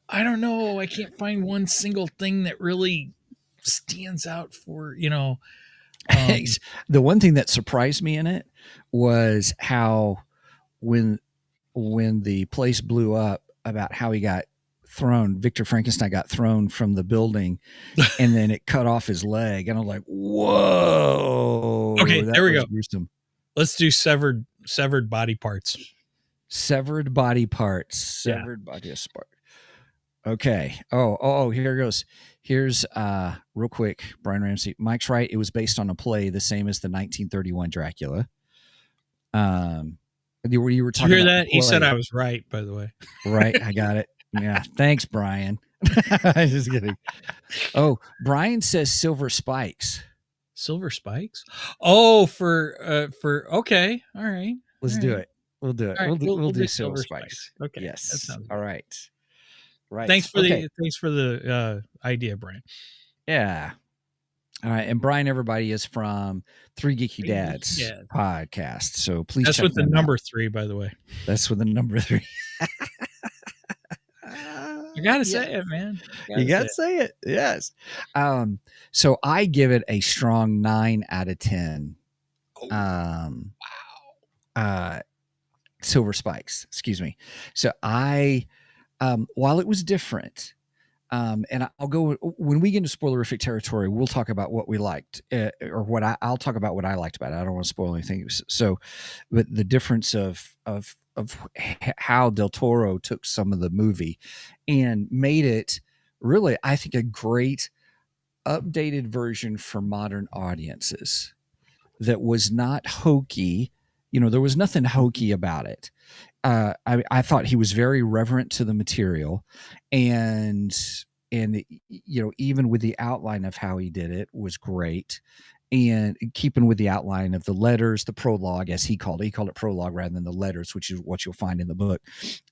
Speaker 3: I don't know. I can't find one single thing that really stands out for,
Speaker 1: The one thing that surprised me in it was how when the place blew up, about how he got thrown. Victor Frankenstein got thrown from the building, and then it cut off his leg. And I'm like, whoa.
Speaker 3: Okay, there we go.
Speaker 1: Gruesome.
Speaker 3: Let's do severed body parts.
Speaker 1: Severed body parts. Severed body part. Okay. Oh, here it goes. Here's real quick, Brian Ramsey. Mike's right. It was based on a play, the same as the 1931 Dracula. You were talking.
Speaker 3: Did you hear that? He said I was right, by the way.
Speaker 1: Right. I got it. Yeah. Thanks, Brian. Just kidding. Oh, Brian says silver spikes.
Speaker 3: Silver spikes? Oh, for okay. All right.
Speaker 1: Let's do it. We'll do it.
Speaker 3: Right,
Speaker 1: We'll do silver spikes.
Speaker 3: Okay.
Speaker 1: Yes. All right. Right.
Speaker 3: Thanks for the idea, Brian.
Speaker 1: Yeah. All right. And Brian, everybody, is from Three Geeky Dads podcast. So please
Speaker 3: That's
Speaker 1: check
Speaker 3: with the
Speaker 1: them
Speaker 3: number
Speaker 1: out.
Speaker 3: 3, by the way.
Speaker 1: That's with the number 3.
Speaker 3: You gotta say it, man.
Speaker 1: You gotta say it. Yes. So I give it a strong 9 out of 10. Wow. Silver spikes. Excuse me. So I, while it was different, and I'll go when we get into spoilerific territory, we'll talk about what we liked, or what I'll talk about what I liked about it. I don't want to spoil anything. So, but the difference of how Del Toro took some of the movie and made it really, I think, a great updated version for modern audiences that was not hokey. There was nothing hokey about it. I thought he was very reverent to the material, and even with the outline of how he did it was great, and keeping with the outline of the letters, the prologue, as he called it prologue rather than the letters, which is what you'll find in the book,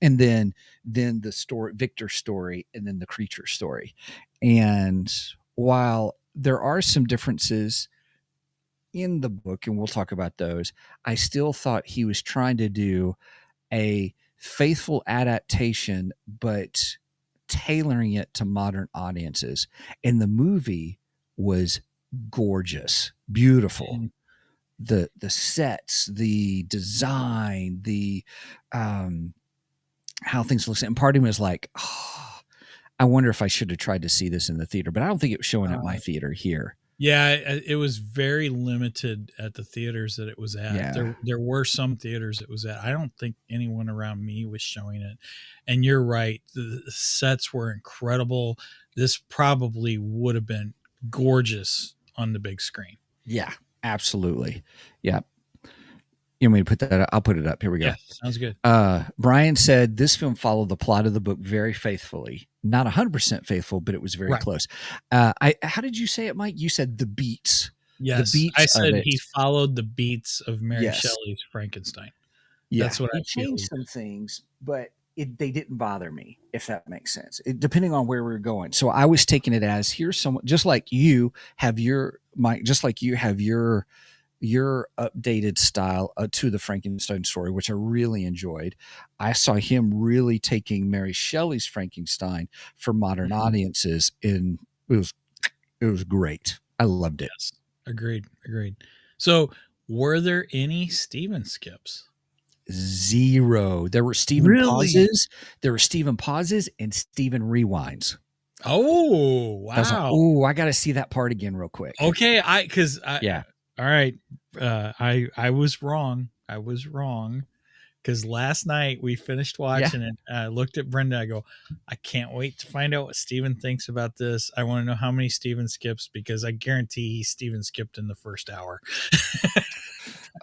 Speaker 1: and then the story, Victor's story, and then the creature story. And while there are some differences in the book, and we'll talk about those, I still thought he was trying to do a faithful adaptation, but tailoring it to modern audiences. And the movie was gorgeous, beautiful. The sets, the design, the how things look. And part of me was like, oh, I wonder if I should have tried to see this in the theater, but I don't think it was showing at my theater here.
Speaker 3: Yeah, it was very limited at the theaters that it was at.
Speaker 1: Yeah.
Speaker 3: There were some theaters it was at. I don't think anyone around me was showing it. And you're right. The sets were incredible. This probably would have been gorgeous on the big screen.
Speaker 1: Yeah, absolutely. Yeah. You want me to put that up? I'll put it up. Here we go.
Speaker 3: Yeah, sounds good.
Speaker 1: Brian said this film followed the plot of the book very faithfully. Not 100% faithful, but it was very close. How did you say it, Mike? You said the beats.
Speaker 3: Yes,
Speaker 1: the beats
Speaker 3: I said he followed the beats of Mary
Speaker 1: Yes.
Speaker 3: Shelley's Frankenstein.
Speaker 1: Yeah,
Speaker 3: that's what I
Speaker 1: changed some things, but they didn't bother me, if that makes sense. Depending on where we were going. So I was taking it as, here's someone just like you have your Mike, just like you have your updated style to the Frankenstein story, which I really enjoyed. I saw him really taking Mary Shelley's Frankenstein for modern audiences, and it was great. I loved it.
Speaker 3: Yes. Agreed. So were there any Steven skips?
Speaker 1: 0. There were Steven pauses. There were Steven pauses and Steven rewinds.
Speaker 3: Oh, wow.
Speaker 1: I got to see that part again real quick.
Speaker 3: Okay.
Speaker 1: Yeah.
Speaker 3: All right. I was wrong. Because last night we finished watching it. I looked at Brenda. I go, I can't wait to find out what Steven thinks about this. I want to know how many Steven skips, because I guarantee he Steven skipped in the first hour.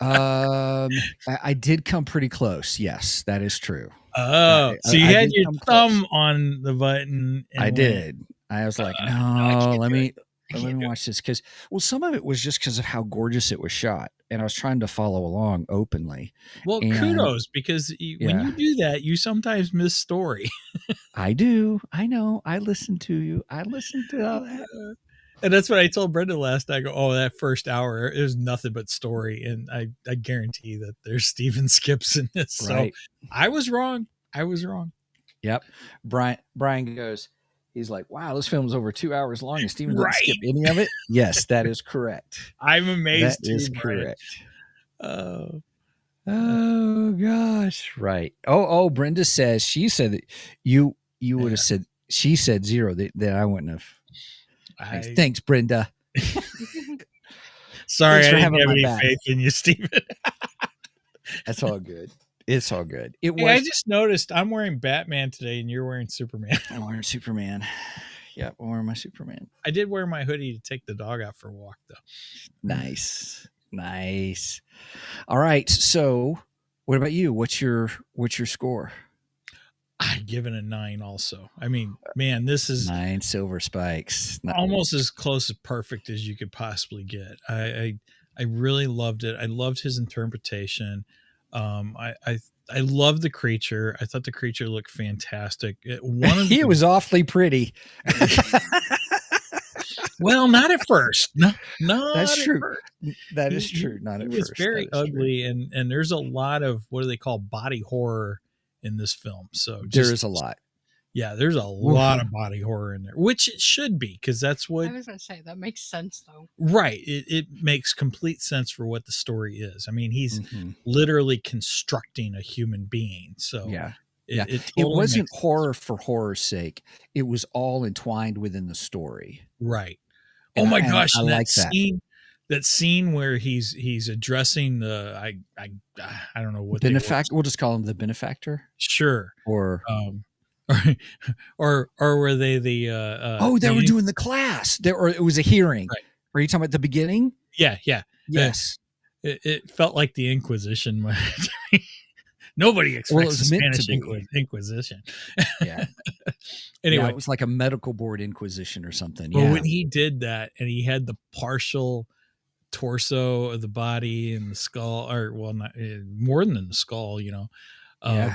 Speaker 1: I did come pretty close. Yes, that is true.
Speaker 3: Oh, so you had your thumb on the button.
Speaker 1: I did. I was like, no, let me watch this, because some of it was just because of how gorgeous it was shot, and I was trying to follow along openly.
Speaker 3: Well, kudos, because when you do that, you sometimes miss story.
Speaker 1: I do. I know. I listen to you. I listen to all that.
Speaker 3: And that's what I told Brenda last night. I go, oh, that first hour, it was nothing but story. And I guarantee that there's Steven skips in this. Right. So I was wrong.
Speaker 1: Yep. Brian goes, he's like, wow, this film's over 2 hours long and Steven didn't skip any of it. Yes, that is correct.
Speaker 3: I'm amazed.
Speaker 1: That is correct. Oh gosh. Right. Oh, Brenda says, she said that you would have said, she said 0, that I wouldn't have. Thanks, Brenda.
Speaker 3: Sorry,
Speaker 1: Thanks for
Speaker 3: I didn't
Speaker 1: having
Speaker 3: have
Speaker 1: my
Speaker 3: any
Speaker 1: back.
Speaker 3: faith in you, Steven.
Speaker 1: That's all good. It's all good. It was.
Speaker 3: Hey, I just noticed I'm wearing Batman today and you're wearing Superman.
Speaker 1: I'm wearing Superman. Yeah, I'm wearing my Superman.
Speaker 3: I did wear my hoodie to take the dog out for a walk, though.
Speaker 1: Nice. All right. So, what about you? What's your score?
Speaker 3: I give it a 9 also. I mean, man, this is
Speaker 1: 9 silver spikes.
Speaker 3: almost as close as perfect as you could possibly get. I really loved it. I loved his interpretation. I love the creature. I thought the creature looked fantastic.
Speaker 1: He was awfully pretty.
Speaker 3: Well, not at first. No,
Speaker 1: that's true.
Speaker 3: First.
Speaker 1: That is true. Not at first.
Speaker 3: It was very ugly, and there's a lot of what do they call body horror in this film. So
Speaker 1: there is a lot.
Speaker 3: Yeah, there's a lot of body horror in there, which it should be, because that's what
Speaker 5: I was going to say. That makes sense, though.
Speaker 3: Right. It makes complete sense for what the story is. I mean, he's literally constructing a human being. So
Speaker 1: yeah.
Speaker 3: It
Speaker 1: wasn't horror for horror's sake. It was all entwined within the story.
Speaker 3: Right.
Speaker 1: And
Speaker 3: oh my gosh.
Speaker 1: I like that.
Speaker 3: That scene where he's addressing the I don't know what
Speaker 1: benefactor. We'll just call him the benefactor.
Speaker 3: Sure.
Speaker 1: Or
Speaker 3: or were they the
Speaker 1: they were doing the class there, or it was a hearing,
Speaker 3: right?
Speaker 1: Are you talking about the beginning?
Speaker 3: Yeah
Speaker 1: Yes.
Speaker 3: It felt like the Inquisition. Nobody expects the Spanish Inquisition.
Speaker 1: Yeah.
Speaker 3: Anyway,
Speaker 1: it was like a medical board inquisition or something.
Speaker 3: Well, when he did that and he had the partial torso of the body and the skull, or not more than the skull, and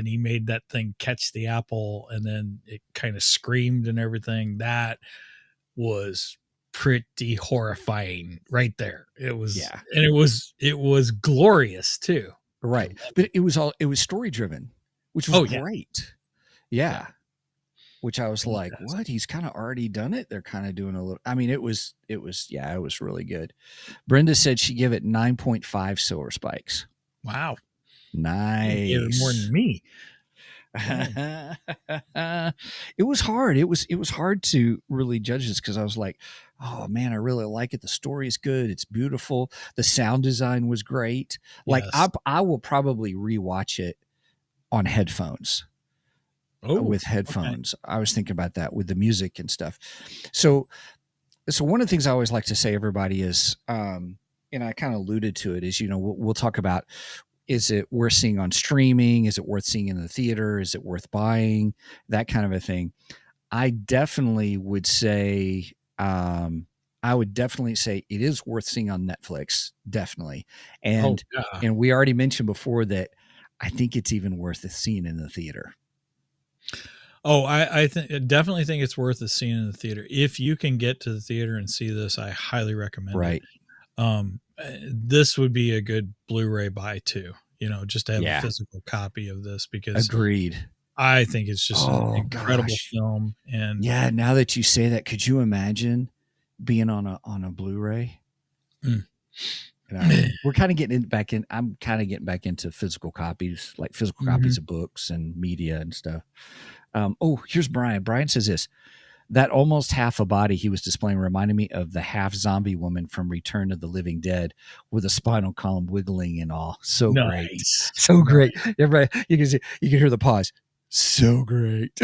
Speaker 3: he made that thing catch the apple, and then it kind of screamed and everything. That was pretty horrifying right there. It was, and it was glorious too.
Speaker 1: Right. But it was story driven, which was great. Yeah. Which I was like, what? He's kind of already done it. They're kind of doing a little, I mean, it was really good. Brenda said she gave it 9.5 silver spikes.
Speaker 3: Wow.
Speaker 1: Nice.
Speaker 3: More than me.
Speaker 1: It was hard. It was hard to really judge this, because I was like, oh man, I really like it. The story is good. It's beautiful. The sound design was great. Like I will probably rewatch it on headphones. With headphones. Okay. I was thinking about that with the music and stuff. So one of the things I always like to say, everybody, is, and I kind of alluded to it, is, we'll talk about, is it worth seeing on streaming? Is it worth seeing in the theater? Is it worth buying? That kind of a thing. I definitely would say, it is worth seeing on Netflix. Definitely. And we already mentioned before that I think it's even worth seeing in the theater.
Speaker 3: Oh, I definitely think it's worth a scene in the theater. If you can get to the theater and see this, I highly recommend it. This would be a good Blu-ray buy too, just to have a physical copy of this, because
Speaker 1: agreed.
Speaker 3: I think it's just an incredible film. And
Speaker 1: now that you say that, could you imagine being on a Blu-ray? We're kind of getting back in. I'm kind of getting back into physical copies, like physical copies of books and media and stuff. Here's Brian. Brian says this: that almost half a body he was displaying reminded me of the half zombie woman from Return of the Living Dead, with a spinal column wiggling and all. So great. So great. Everybody, you can hear the pause. So great.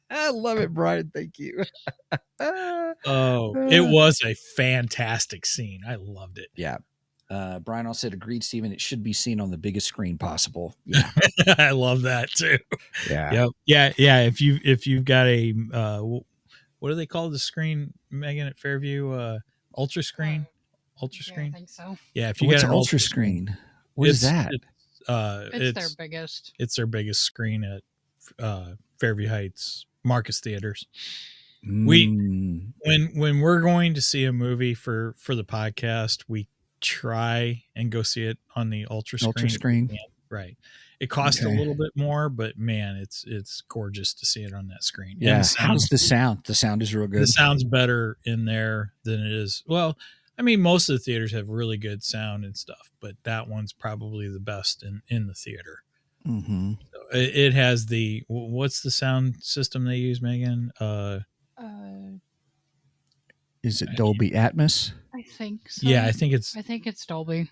Speaker 1: I love it, Brian. Thank you.
Speaker 3: It was a fantastic scene. I loved it.
Speaker 1: Yeah. Brian also said, agreed, Stephen. It should be seen on the biggest screen possible. Yeah.
Speaker 3: I love that too.
Speaker 1: Yeah.
Speaker 3: Yep. Yeah. If you've got a, what do they call the screen, Megan, at Fairview? Ultra screen? Ultra screen?
Speaker 5: I think so.
Speaker 3: Yeah. If you
Speaker 1: got
Speaker 3: an
Speaker 1: ultra screen, what is that?
Speaker 5: It's their biggest.
Speaker 3: It's their biggest screen at Fairview Heights Marcus Theaters. When we're going to see a movie for the podcast, we try and go see it on the ultra screen. Right. It costs a little bit more, but man, it's gorgeous to see it on that screen.
Speaker 1: Yeah. How's the sound? The sound is real good.
Speaker 3: The sound's better in there than it is. Well, I mean, most of the theaters have really good sound and stuff, but that one's probably the best in the theater.
Speaker 1: Mm-hmm.
Speaker 3: So it has what's the sound system they use, Megan?
Speaker 1: Is it Dolby Atmos?
Speaker 5: I think so.
Speaker 3: Yeah, I think it's
Speaker 5: Dolby.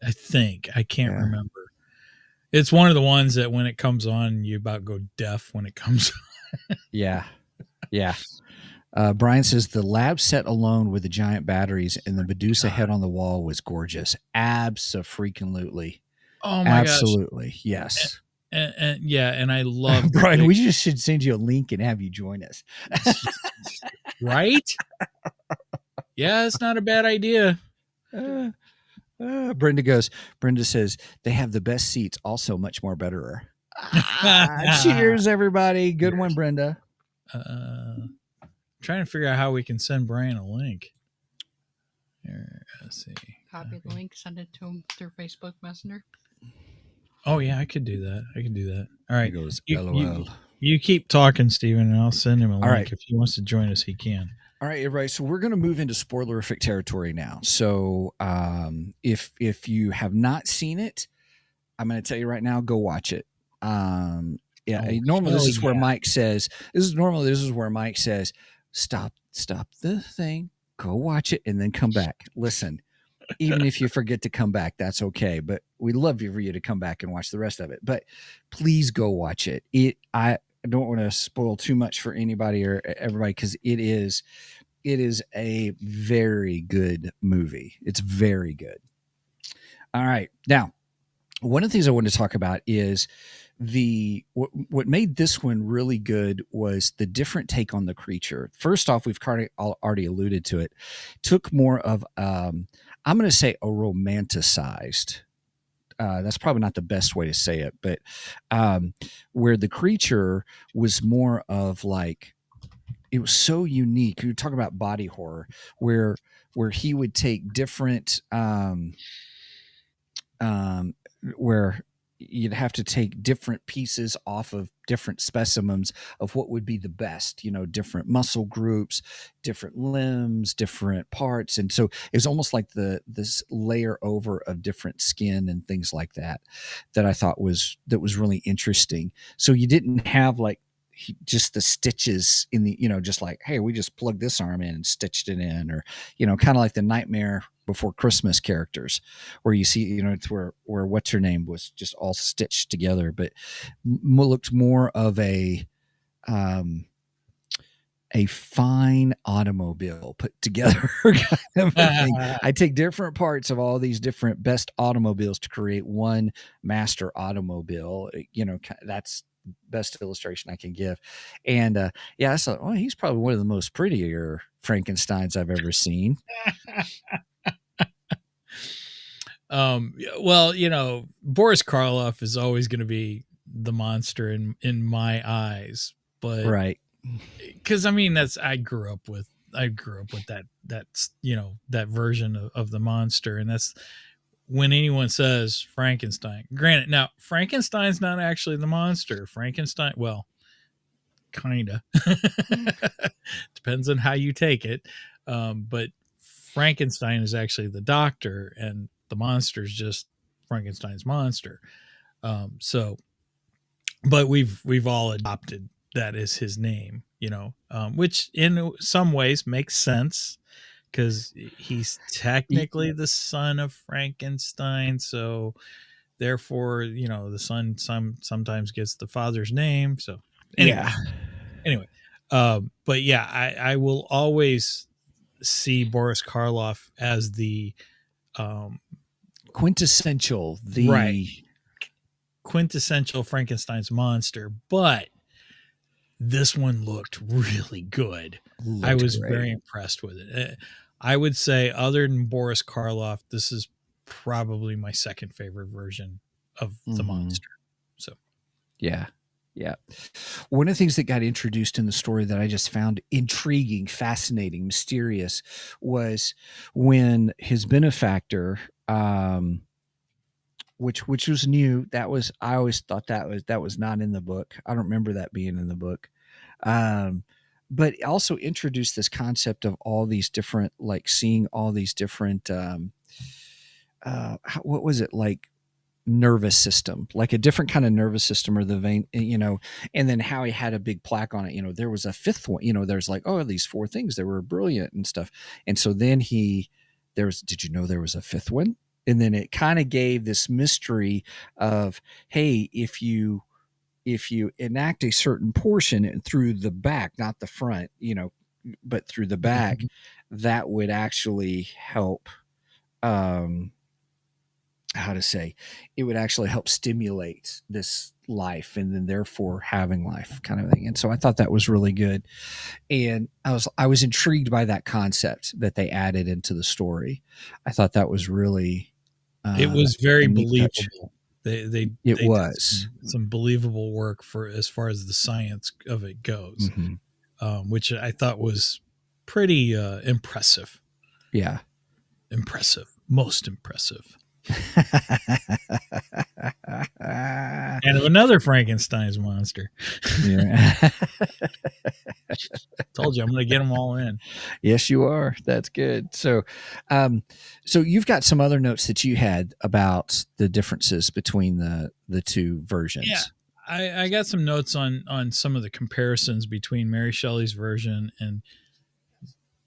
Speaker 3: I can't remember. It's one of the ones that when it comes on, you about go deaf when it comes on.
Speaker 1: Yeah. Brian says the lab set alone with the giant batteries and the Medusa head on the wall was gorgeous. Abso-freaking-lutely.
Speaker 3: Oh my
Speaker 1: Absolutely.
Speaker 3: gosh.
Speaker 1: Yes.
Speaker 3: And I love
Speaker 1: Brian. We just should send you a link and have you join us.
Speaker 3: Right? Yeah, it's not a bad idea.
Speaker 1: Brenda says they have the best seats, also much more betterer. Cheers, everybody. Good one, Brenda.
Speaker 3: Trying to figure out how we can send Brian a link. Here, let's see.
Speaker 5: Copy the link, send it to him through Facebook Messenger.
Speaker 3: Oh yeah, I could do that. All right.
Speaker 1: He goes, LOL.
Speaker 3: You keep talking, Steven, and I'll send him a link.
Speaker 1: Right.
Speaker 3: If he wants to join us, he can.
Speaker 1: All right, everybody. So we're going to move into spoilerific territory now. So if you have not seen it, I'm going to tell you right now, go watch it. Normally this is where Mike says, this is where Mike says, stop the thing, go watch it, and then come back. Listen, even if you forget to come back, that's okay. But we'd love for you to come back and watch the rest of it. But please go watch it. I don't want to spoil too much for anybody or everybody because it is a very good movie. It's very good. All right. Now, one of the things I wanted to talk about is what made this one really good was the different take on the creature. First off, we've already alluded to it. Took more of I'm going to say a romanticized. That's probably not the best way to say it, but where the creature was more of like, it was so unique. You talk about body horror, where he would take different where you'd have to take different pieces off of different specimens of what would be the best, different muscle groups, different limbs, different parts. And so it was almost like this layer over of different skin and things like that I thought was really interesting. So you didn't have like just the stitches in the, just like, hey, we just plugged this arm in and stitched it in, or, kind of like the Nightmare Before Christmas characters where you see, it's where what's her name was just all stitched together, but looked more of a fine automobile put together kind of a thing. I take different parts of all these different best automobiles to create one master automobile. That's best illustration I can give. And I thought, well, he's probably one of the most prettier Frankensteins I've ever seen.
Speaker 3: Well, Boris Karloff is always going to be the monster in my eyes, but
Speaker 1: right.
Speaker 3: Cause I mean, I grew up with that that version of the monster. And that's when anyone says Frankenstein, granted, now Frankenstein's not actually the monster. Frankenstein, well, kinda depends on how you take it. But Frankenstein is actually the doctor and the monster is just Frankenstein's monster. But we've all adopted that as his name, which in some ways makes sense because he's technically the son of Frankenstein. So therefore, the son sometimes gets the father's name. So anyway, but yeah, I will always see Boris Karloff as the
Speaker 1: quintessential
Speaker 3: Frankenstein's monster, but this one looked really good. I was very impressed with it. I would say, other than Boris Karloff, this is probably my second favorite version of the monster. So,
Speaker 1: yeah. One of the things that got introduced in the story that I just found intriguing, fascinating, mysterious was when his benefactor, which was new. I always thought that was not in the book. I don't remember that being in the book. But also introduced this concept of all these different, like seeing all these different, what was it like? nervous system, like a different kind of nervous system, or the vein, and then how he had a big plaque on it. There was a fifth one, there's like, oh, these 4 things, they were brilliant and stuff. And so then did you know there was a fifth one? And then it kind of gave this mystery of, hey, if you enact a certain portion through the back, not the front, but through the back, that would actually help, it would actually help stimulate this life, and then therefore having life, kind of thing. And so I thought that was really good. And I was intrigued by that concept that they added into the story. I thought that was really,
Speaker 3: it was very believable.
Speaker 1: Touch.
Speaker 3: They
Speaker 1: was
Speaker 3: some believable work for as far as the science of it goes, which I thought was pretty impressive.
Speaker 1: Yeah.
Speaker 3: Impressive. Most impressive. And another Frankenstein's monster.
Speaker 1: Yeah.
Speaker 3: Told you I'm going to get them all in.
Speaker 1: Yes, you are. That's good. So, so you've got some other notes that you had about the differences between the 2 versions.
Speaker 3: Yeah, I got some notes on some of the comparisons between Mary Shelley's version and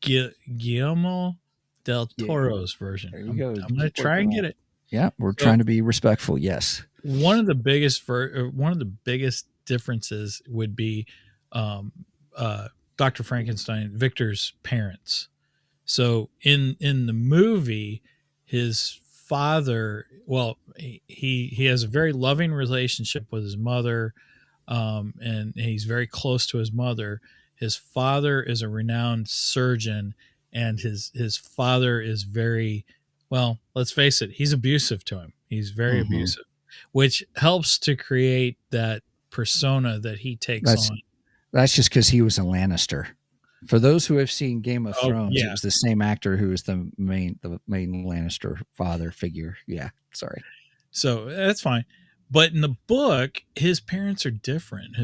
Speaker 3: Guillermo del Toro's version.
Speaker 1: There you go.
Speaker 3: I'm going to try and get it.
Speaker 1: Yeah, we're trying to be respectful. Yes.
Speaker 3: One of the biggest differences would be Dr. Frankenstein, Victor's parents. So in the movie, his father, he has a very loving relationship with his mother, and he's very close to his mother. His father is a renowned surgeon, and his father is very, well, let's face it, he's abusive to him. He's very abusive, which helps to create that persona that he takes on.
Speaker 1: That's just because he was a Lannister. For those who have seen Game of Thrones,
Speaker 3: yeah.
Speaker 1: It was the same actor who was the main Lannister father figure. Yeah, sorry.
Speaker 3: So that's fine. But in the book, his parents are different.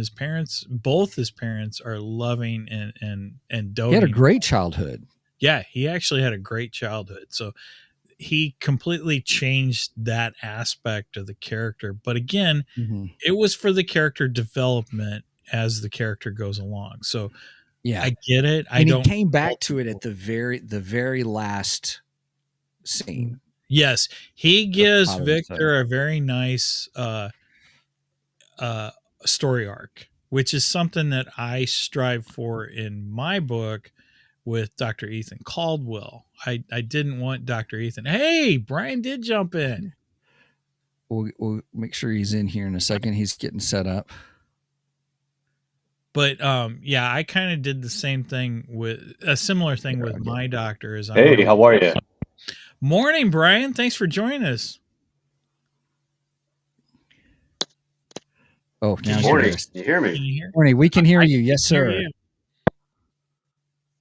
Speaker 3: Both his parents are loving and doting.
Speaker 1: He had a great childhood.
Speaker 3: Yeah, he actually had a great childhood. So he completely changed that aspect of the character. But again, it was for the character development as the character goes along. So yeah, I get it.
Speaker 1: He came back to it at the very last scene.
Speaker 3: Yes, he gives Victor a very nice story arc, which is something that I strive for in my book with Dr. Ethan Caldwell. I didn't want Dr. Ethan. Hey, Brian did jump in.
Speaker 1: We'll make sure he's in here in a second. He's getting set up.
Speaker 3: But yeah, I kind of did the same thing with a similar thing with my doctor.
Speaker 7: Hey, how are you?
Speaker 3: Morning, Brian. Thanks for joining us.
Speaker 1: Oh, now
Speaker 7: morning. Can you hear me?
Speaker 1: Morning. We can hear you. Yes, sir.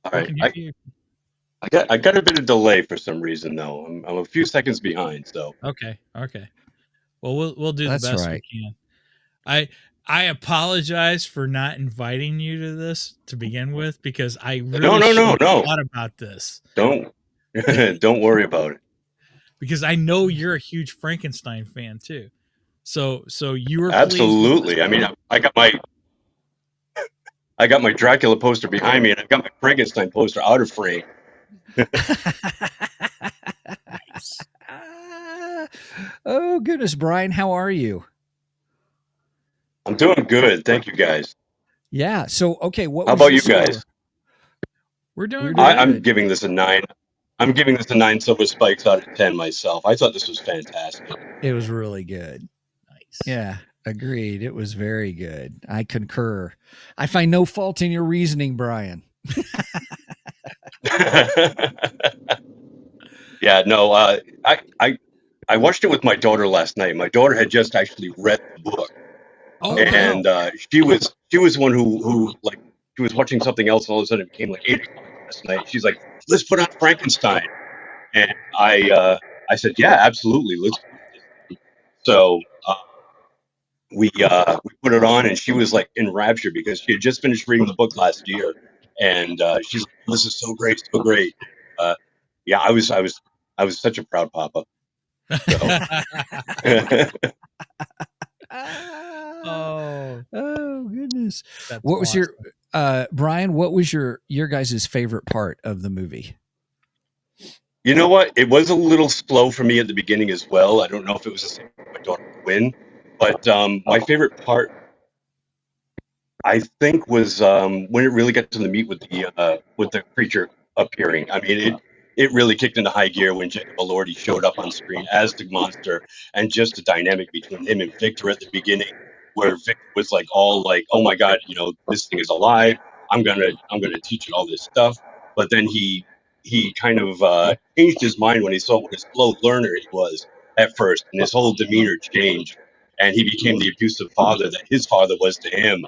Speaker 7: All right. I got a bit of delay for some reason though. I'm a few seconds behind. So
Speaker 3: okay. Well, we'll do the best we can. I apologize for not inviting you to this to begin with, because I really thought about this.
Speaker 7: Don't worry about it.
Speaker 3: Because I know you're a huge Frankenstein fan too. So you were
Speaker 7: absolutely. I mean, I got my Dracula poster behind me, and I've got my Frankenstein poster out of frame.
Speaker 3: Nice.
Speaker 1: Oh goodness, Brian, how are you?
Speaker 7: I'm doing good, thank you guys.
Speaker 1: Yeah. So okay,
Speaker 7: how about you guys?
Speaker 3: We're doing.
Speaker 7: I'm giving this a 9. I'm giving this a 9 silver spikes out of 10 myself. I thought this was fantastic.
Speaker 1: It was really good.
Speaker 3: Nice.
Speaker 1: Yeah, agreed. It was very good. I concur. I find no fault in your reasoning, Brian.
Speaker 7: Yeah, no. I watched it with my daughter last night. My daughter had just actually read the book.
Speaker 3: Oh,
Speaker 7: and she was one who like, she was watching something else, and all of a sudden it became like 8 o'clock last night. She's like, let's put on Frankenstein. And I said, yeah, absolutely. Let's. So we put it on, and she was like enraptured because she had just finished reading the book last year, and she's like, this is so great, so great. Yeah, I was such a proud papa.
Speaker 3: Oh,
Speaker 1: goodness.
Speaker 3: that's
Speaker 1: What was
Speaker 3: awesome.
Speaker 1: your Brian, what was your guys' favorite part of the movie?
Speaker 7: You know what? It was a little slow for me at the beginning as well. I don't know if it was the same for my daughter Quinn, but my favorite part, I think, was when it really got to the meat with the creature appearing. I mean, it really kicked into high gear when Jacob Elordi showed up on screen as the monster, and just the dynamic between him and Victor at the beginning, where Victor was like all like, "Oh my God, this thing is alive. I'm gonna teach it all this stuff." But then he kind of changed his mind when he saw what a slow learner he was at first, and his whole demeanor changed, and he became the abusive father that his father was to him.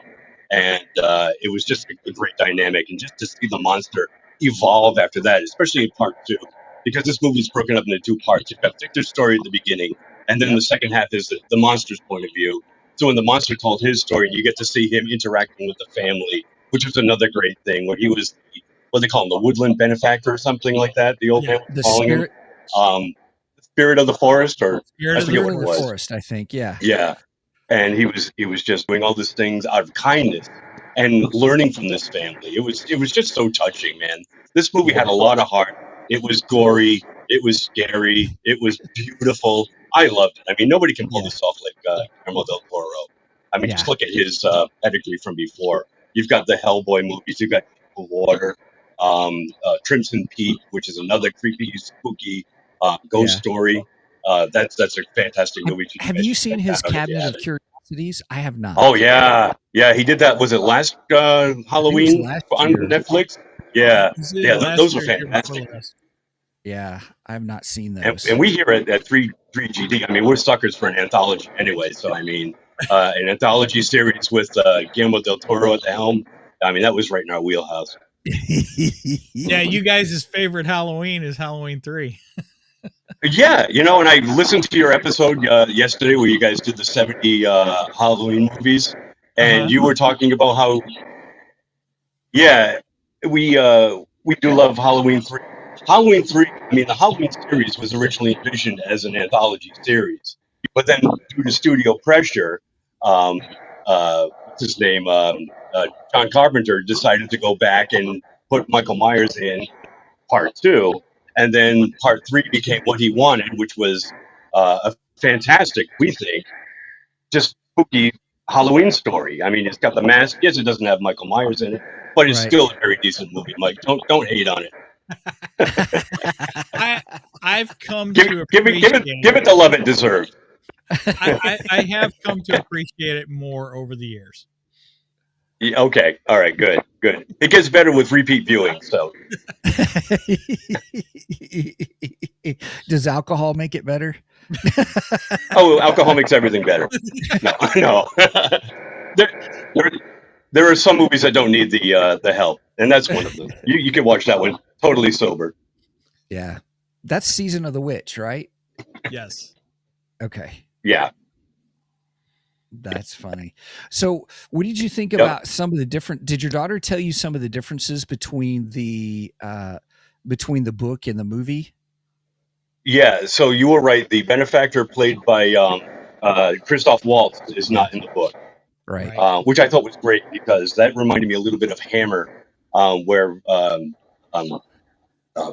Speaker 7: And it was just a great dynamic, and just to see the monster evolve after that, especially in part two, because this movie is broken up into two parts. You've got Victor's story at the beginning, and then the second half is the monster's point of view. So when the monster told his story, you get to see him interacting with the family, which was another great thing, where he was what they call him, the woodland benefactor or something like that. The old man was calling him the spirit of the forest, or
Speaker 3: Spirit
Speaker 7: I
Speaker 3: of
Speaker 7: forget
Speaker 3: the
Speaker 7: what it was.
Speaker 1: Forest, I think. Yeah.
Speaker 7: Yeah. And he was just doing all these things out of kindness and learning from this family. It was just so touching, man. This movie had a lot of heart. It was gory. It was scary. It was beautiful. I loved it. I mean, nobody can pull this off like Guillermo del Toro. I mean, just look at his pedigree from before. You've got the Hellboy movies. You've got Water, Crimson Peak, which is another creepy, spooky ghost story. That's a fantastic movie.
Speaker 1: Have you seen his Cabinet of Curiosities? I have not.
Speaker 7: Oh yeah. He did that. Was it last Halloween on Netflix? Yeah, those were fantastic.
Speaker 1: Yeah, I have not seen those.
Speaker 7: And we here at 3GD, I mean, we're suckers for an anthology anyway. So I mean, an anthology series with Guillermo del Toro at the helm. I mean, that was right in our wheelhouse.
Speaker 3: Yeah, you guys' favorite Halloween is Halloween 3.
Speaker 7: Yeah, and I listened to your episode yesterday where you guys did the 70 Halloween movies, and you were talking about how, we do love Halloween 3. Halloween 3, I mean, the Halloween series was originally envisioned as an anthology series, but then due to studio pressure, what's his name, John Carpenter decided to go back and put Michael Myers in part 2. And then part 3 became what he wanted, which was a fantastic, we think, just spooky Halloween story. I mean, it's got the mask. Yes, it doesn't have Michael Myers in it, but it's still a very decent movie. Mike, don't hate on it.
Speaker 3: I've come
Speaker 7: give
Speaker 3: to
Speaker 7: it the love it deserves.
Speaker 3: I have come to appreciate it more over the years.
Speaker 7: Yeah, okay, all right, good. It gets better with repeat viewing. So,
Speaker 1: does alcohol make it better?
Speaker 7: Oh, alcohol makes everything better. No. There are some movies that don't need the help, and that's one of them. You can watch that one totally sober.
Speaker 1: Yeah, that's Season of the Witch, right?
Speaker 3: Yes.
Speaker 1: Okay.
Speaker 7: Yeah.
Speaker 1: That's funny. So what did you think about some of the different, did your daughter tell you some of the differences between the book and the movie?
Speaker 7: Yeah. So you were right. The benefactor played by Christoph Waltz is not in the book.
Speaker 1: Right.
Speaker 7: Which I thought was great because that reminded me a little bit of Hammer, where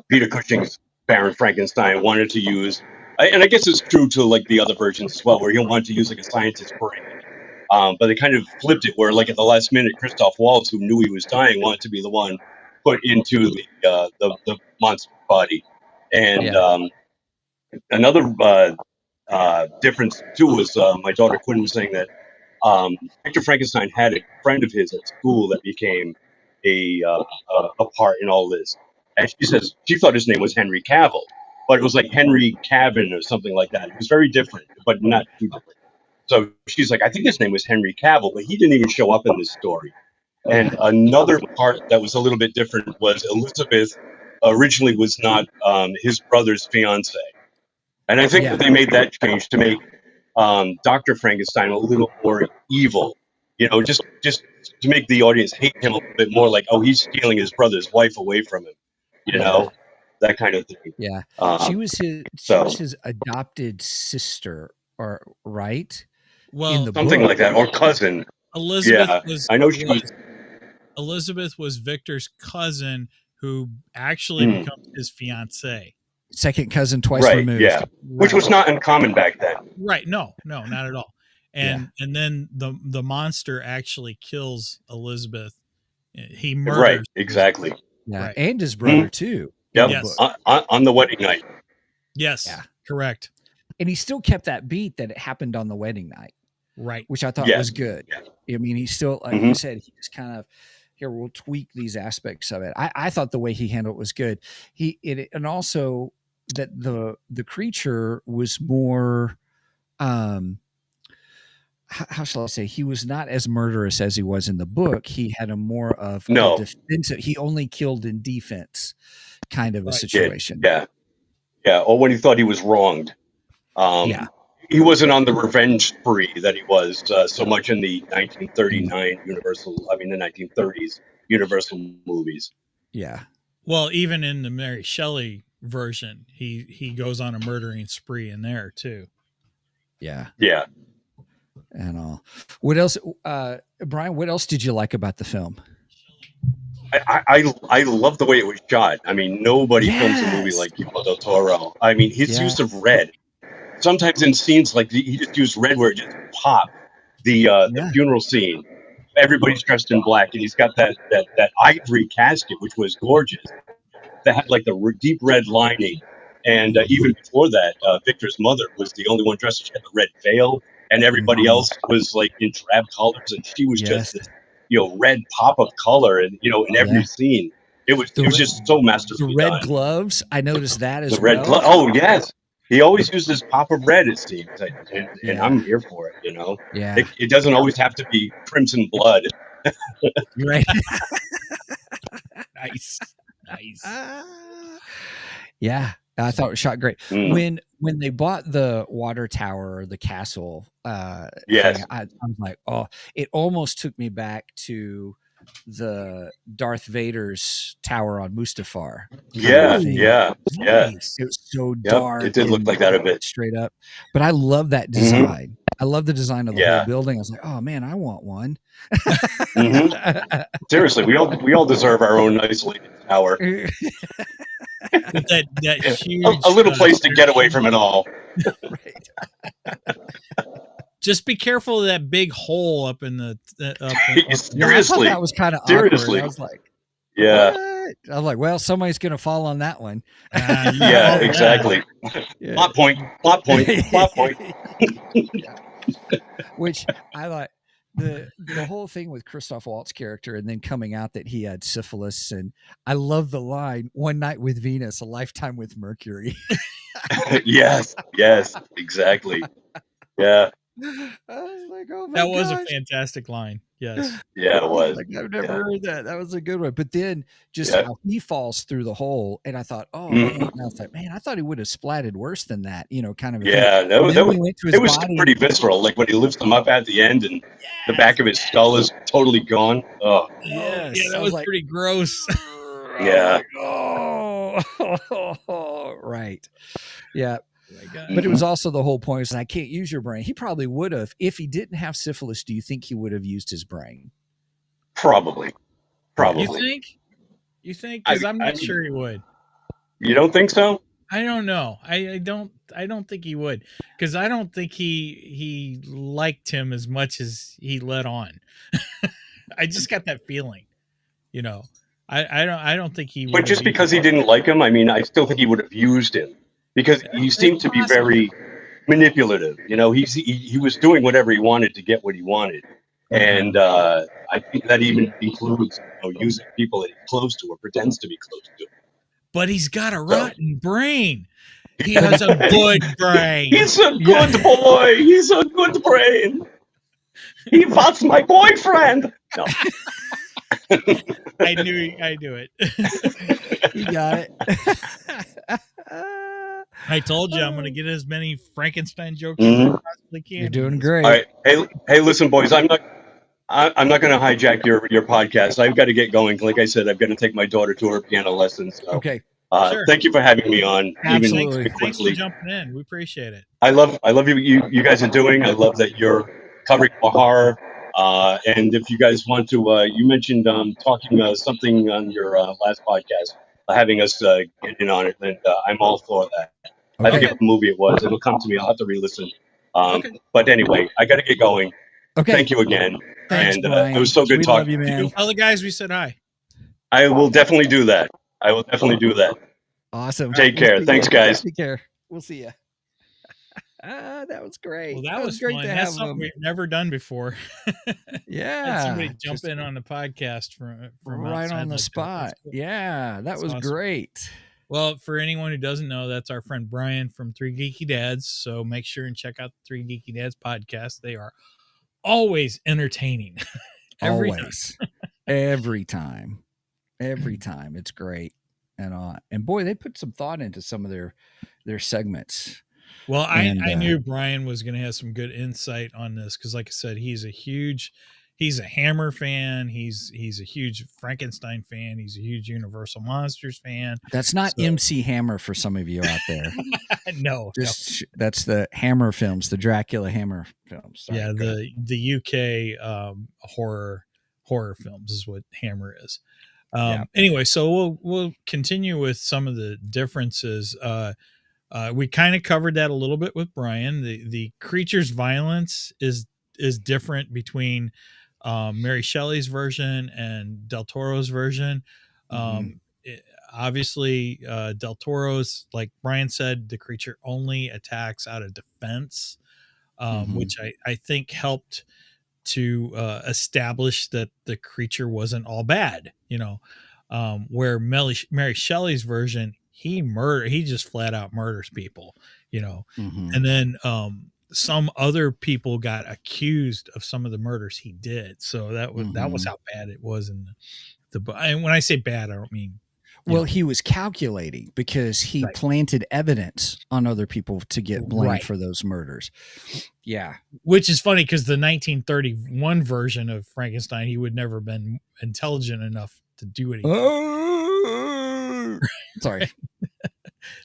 Speaker 7: Peter Cushing's Baron Frankenstein wanted to use, and I guess it's true to like the other versions as well, where he wanted to use like a scientist's brain. But they kind of flipped it where like at the last minute, Christoph Waltz, who knew he was dying, wanted to be the one put into the monster's body. And another difference too was my daughter Quinn was saying that Victor Frankenstein had a friend of his at school that became a part in all this. And she says she thought his name was Henry Cavill, but it was like Henry Cavill or something like that. It was very different, but not too different. So she's like, I think his name was Henry Cavill, but he didn't even show up in this story. And another part that was a little bit different was Elizabeth originally was not his brother's fiance. And I think that they made that change to make Dr. Frankenstein a little more evil, just to make the audience hate him a little bit more, like, oh, he's stealing his brother's wife away from him, that kind of thing.
Speaker 1: Yeah, she was his adopted sister, or right?
Speaker 3: Well,
Speaker 1: in the
Speaker 7: something
Speaker 1: book.
Speaker 7: like that, or cousin.
Speaker 3: Elizabeth
Speaker 7: I know she was.
Speaker 3: Elizabeth was Victor's cousin, who actually becomes his fiance.
Speaker 1: Second cousin, twice removed.
Speaker 7: Yeah, which was not uncommon back then.
Speaker 3: Right? No, not at all. And then the monster actually kills Elizabeth. He murders.
Speaker 7: Right, exactly.
Speaker 1: Yeah, right. And his brother too.
Speaker 7: Yep.
Speaker 3: Yes.
Speaker 7: On the wedding night.
Speaker 3: Yes. Yeah. Correct.
Speaker 1: And he still kept that beat that it happened on the wedding night.
Speaker 3: Right.
Speaker 1: Which I thought was good. Yeah. I mean, he still, like you said, he just kind of, here, we'll tweak these aspects of it. I thought the way he handled it was good. And also that the creature was more, how shall I say? He was not as murderous as he was in the book. He had a more of a defensive. He only killed in defense kind of a situation.
Speaker 7: Yeah. Or when he thought he was wronged. He wasn't on the revenge spree that he was so much in the 1939 the 1930s Universal movies.
Speaker 1: Yeah.
Speaker 3: Well, even in the Mary Shelley version, he goes on a murdering spree in there too.
Speaker 1: Yeah.
Speaker 7: Yeah.
Speaker 1: And all. What else, Brian? What else did you like about the film?
Speaker 7: I love the way it was shot. I mean, nobody films a movie like Guillermo del Toro. I mean, his use of red. Sometimes in scenes like he just used red where it just popped. The funeral scene, everybody's dressed in black, and he's got that ivory casket, which was gorgeous. That had like the deep red lining, and even before that, Victor's mother was the only one dressed. She had the red veil, and everybody else was like in drab colors, and she was just this, red pop of color, and in every scene, it was just so masterfully
Speaker 1: done. The red
Speaker 7: done.
Speaker 1: gloves, I noticed that as
Speaker 7: well. The red gloves. Oh yes. He always used this pop of red, it seems, and I'm here for it.
Speaker 1: Yeah.
Speaker 7: It doesn't always have to be crimson blood.
Speaker 1: Right.
Speaker 3: Nice.
Speaker 1: Yeah, I thought it was shot great. When they bought the water tower or the castle, I was like, oh, it almost took me back to the Darth Vader's tower on Mustafar.
Speaker 7: Yeah.
Speaker 1: It was so dark.
Speaker 7: It did look like that a bit.
Speaker 1: Straight up. But I love that design. I love the design of the whole building. I was like, oh man, I want one.
Speaker 7: Seriously, we all deserve our own isolated tower.
Speaker 3: that huge,
Speaker 7: a little place to get away from it all.
Speaker 1: Right.
Speaker 3: Just be careful of that big hole up in the.
Speaker 7: Seriously,
Speaker 1: I thought that was kind of awkward. I was like,
Speaker 7: yeah.
Speaker 1: What? I was like, well, somebody's going to fall on that one.
Speaker 7: Yeah, exactly. Yeah. Plot point.
Speaker 1: Which I thought the whole thing with Christoph Waltz's character, and then coming out that he had syphilis, and I love the line, "One night with Venus, a lifetime with Mercury."
Speaker 7: yes, exactly. Yeah.
Speaker 1: I was like, oh my
Speaker 3: that was
Speaker 1: gosh.
Speaker 3: a fantastic line. Yes.
Speaker 7: Yeah, it was.
Speaker 1: Like, I've never heard that. That was a good one. But then just how he falls through the hole, and I thought, man. And I was like, man, I thought he would have splatted worse than that. Kind of.
Speaker 7: It was pretty visceral. Like when he lifts him up at the end, and the back of his skull is totally gone. Oh,
Speaker 3: yes. Yeah, that was like, pretty gross.
Speaker 7: Yeah.
Speaker 1: Right. Yeah. But it was also the whole point is I can't use your brain. He probably would have. If he didn't have syphilis, do you think he would have used his brain?
Speaker 7: Probably.
Speaker 3: You think? Because I'm not sure he would.
Speaker 7: You don't think so?
Speaker 3: I don't know. I don't think he would. Because I don't think he liked him as much as he let on. I just got that feeling. I don't think he would.
Speaker 7: But just because he didn't like him, I mean, I still think he would have used him. Because he seemed to be very manipulative. He was doing whatever he wanted to get what he wanted. And I think that even includes using people that he's close to or pretends to be close to.
Speaker 3: But he's got a rotten brain. He has a good brain.
Speaker 7: He's a good boy. He's a good brain. He was my boyfriend. No.
Speaker 3: I knew it.
Speaker 1: You got it.
Speaker 7: I
Speaker 3: told you I'm going to get as many Frankenstein jokes as I possibly can.
Speaker 1: You're doing great.
Speaker 7: All right. Hey, listen, boys. I'm not going to hijack your podcast. I've got to get going. Like I said, I've got to take my daughter to her piano lessons. So.
Speaker 1: Okay.
Speaker 3: Sure.
Speaker 7: Thank you for having me on.
Speaker 1: Absolutely.
Speaker 7: Even
Speaker 3: Thanks for
Speaker 7: quickly.
Speaker 3: jumping in. We appreciate it.
Speaker 7: I love you guys are doing. I love that you're covering more horror. And if you guys want to, you mentioned talking something on your last podcast, having us get in on it, and I'm all for that. I
Speaker 1: Okay.
Speaker 7: forget what movie it was. It'll come to me. I'll have to re-listen.
Speaker 3: Okay.
Speaker 7: But anyway, I got to get going.
Speaker 1: Okay.
Speaker 7: Thank you again.
Speaker 1: Thanks,
Speaker 7: And
Speaker 1: Brian.
Speaker 7: it was so good
Speaker 1: We
Speaker 7: talking
Speaker 1: love you,
Speaker 7: to
Speaker 1: man.
Speaker 7: you.
Speaker 3: Tell the guys we said hi.
Speaker 7: I will definitely do that. I will definitely do that.
Speaker 1: Awesome.
Speaker 7: Take care.
Speaker 1: See
Speaker 7: Thanks,
Speaker 1: ya.
Speaker 7: guys.
Speaker 1: Take care. We'll see you. That was great.
Speaker 3: Well, that was
Speaker 1: great
Speaker 3: fun.
Speaker 1: to
Speaker 3: That's
Speaker 1: have
Speaker 3: something
Speaker 1: them.
Speaker 3: we've never done before.
Speaker 1: Yeah.
Speaker 3: Had somebody jump
Speaker 1: just
Speaker 3: in on the podcast from
Speaker 1: right
Speaker 3: outside
Speaker 1: on the
Speaker 3: like that.
Speaker 1: spot.
Speaker 3: That's cool.
Speaker 1: Yeah, that
Speaker 3: That's
Speaker 1: was
Speaker 3: awesome.
Speaker 1: great.
Speaker 3: Well, for anyone who doesn't know, that's our friend Brian from Three Geeky Dads. So make sure and check out the Three Geeky Dads podcast. They are always entertaining.
Speaker 1: Always. Every time. Every time. It's great. And boy, they put some thought into some of their segments.
Speaker 3: Well,
Speaker 1: And,
Speaker 3: I knew Brian was going to have some good insight on this because, like I said, he's a Hammer fan. He's a huge Frankenstein fan. He's a huge Universal Monsters fan.
Speaker 1: That's not
Speaker 3: So-
Speaker 1: MC Hammer for some of you out there.
Speaker 3: no,
Speaker 1: That's the Hammer films, the Dracula Hammer films. Sorry,
Speaker 3: yeah,
Speaker 1: go
Speaker 3: the UK horror films is what Hammer is.
Speaker 1: Yeah.
Speaker 3: Anyway, so we'll continue with some of the differences. We kind of covered that a little bit with Brian. The creature's violence is different between Mary Shelley's version and Del Toro's version. Obviously, Del Toro's, like Brian said, the creature only attacks out of defense, which I think helped to establish that the creature wasn't all bad, where Mary Shelley's version, he just flat out murders people, and then some other people got accused of some of the murders he did. So that was how bad it was in the book. And when I say bad, I don't mean,
Speaker 1: well, he was calculating because he planted evidence on other people to get blamed for those murders. Yeah.
Speaker 3: Which is funny because the 1931 version of Frankenstein, he would never been intelligent enough to do anything.
Speaker 1: Sorry.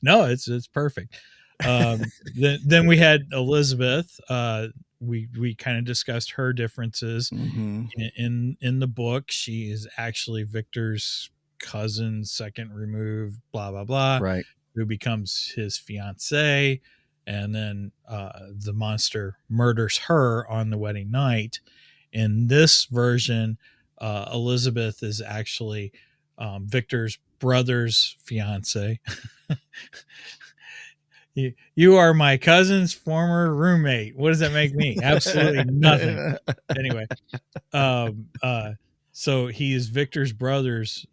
Speaker 3: No, it's perfect. Then we had Elizabeth. We kind of discussed her differences in the book. She is actually Victor's cousin, second removed, blah blah blah,
Speaker 1: right,
Speaker 3: who becomes his fiance, and then the monster murders her on the wedding night. In this version, Elizabeth is actually Victor's brother's fiance. You are my cousin's former roommate. What does that make me? Absolutely nothing. Anyway, so he is Victor's brother's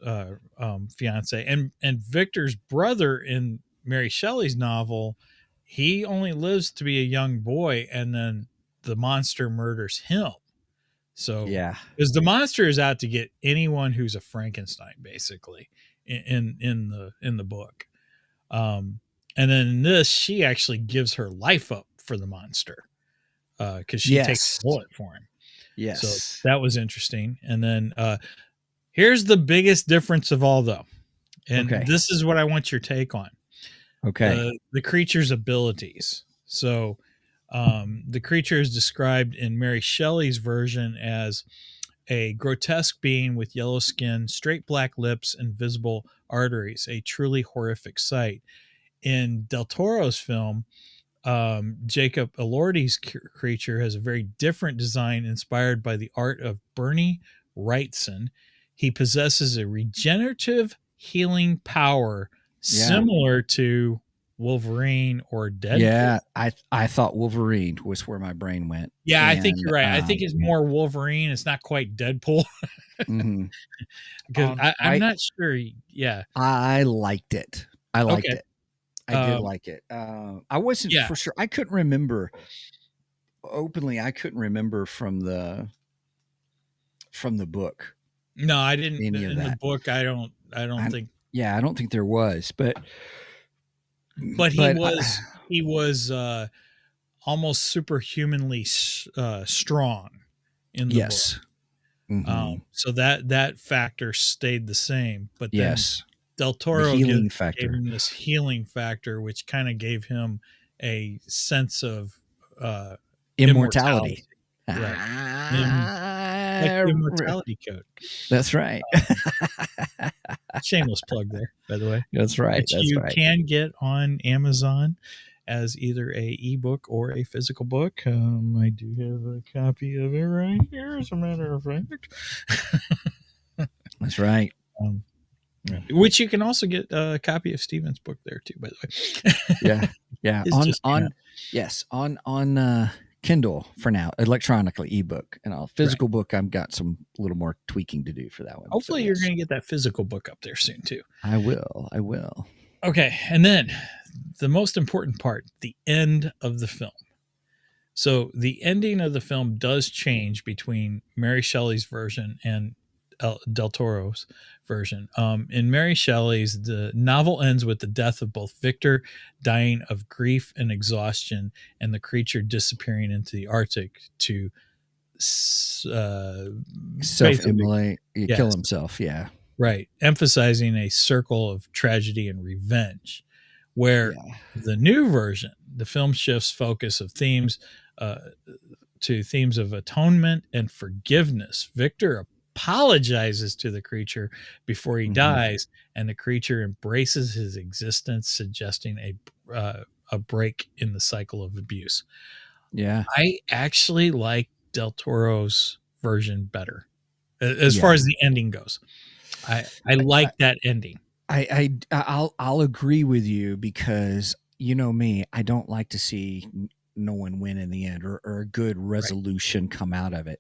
Speaker 3: fiance, and Victor's brother in Mary Shelley's novel, he only lives to be a young boy, and then the monster murders him. So
Speaker 1: yeah,
Speaker 3: because the monster is out to get anyone who's a Frankenstein, basically, in the book. And then in this, she actually gives her life up for the monster because she takes a bullet for him.
Speaker 1: Yes.
Speaker 3: So that was interesting. And then here's the biggest difference of all, though. And this is what I want your take on.
Speaker 1: Okay.
Speaker 3: The creature's abilities. So the creature is described in Mary Shelley's version as a grotesque being with yellow skin, straight black lips, and visible arteries, a truly horrific sight. In Del Toro's film, Jacob Elordi's creature has a very different design inspired by the art of Bernie Wrightson. He possesses a regenerative healing power similar to Wolverine or Deadpool.
Speaker 1: Yeah, I thought Wolverine was where my brain went.
Speaker 3: Yeah, I think you're right. I think it's more Wolverine. It's not quite Deadpool. Because I'm not sure. Yeah.
Speaker 1: I liked it. I liked it. I did like it. I wasn't for sure. I couldn't remember openly. I couldn't remember from the book.
Speaker 3: No, I didn't.
Speaker 1: In
Speaker 3: the book, I don't think.
Speaker 1: Yeah, I don't think there was, but
Speaker 3: he was almost superhumanly strong in the book. So that factor stayed the same. But then Del Toro
Speaker 1: healing
Speaker 3: gave
Speaker 1: factor.
Speaker 3: him this healing factor, which kind of gave him a sense of
Speaker 1: Immortality.
Speaker 3: Right. Like the immortality code.
Speaker 1: That's right.
Speaker 3: Shameless plug there, by the way.
Speaker 1: That's right.
Speaker 3: Which you can get on Amazon as either a ebook or a physical book. I do have a copy of it right here, as a matter of fact.
Speaker 1: That's right.
Speaker 3: Which you can also get a copy of Steven's book there too, by the way.
Speaker 1: Yeah. on Kindle for now, electronically ebook, and physical book. I've got some little more tweaking to do for that one.
Speaker 3: Hopefully, you're going to get that physical book up there soon too.
Speaker 1: I will.
Speaker 3: Okay, and then the most important part, the end of the film. So the ending of the film does change between Mary Shelley's version and Del Toro's version. In Mary Shelley's, the novel ends with the death of both Victor dying of grief and exhaustion, and the creature disappearing into the Arctic to
Speaker 1: self-immolate, kill himself. Yeah,
Speaker 3: right. Emphasizing a circle of tragedy and revenge. Where the new version, the film shifts focus of themes to themes of atonement and forgiveness. Victor apologizes to the creature before he dies, and the creature embraces his existence, suggesting a break in the cycle of abuse.
Speaker 1: Yeah,
Speaker 3: I actually like Del Toro's version better as far as the ending goes. I like that ending.
Speaker 1: I'll agree with you, because you know me, I don't like to see no one win in the end, or a good resolution come out of it.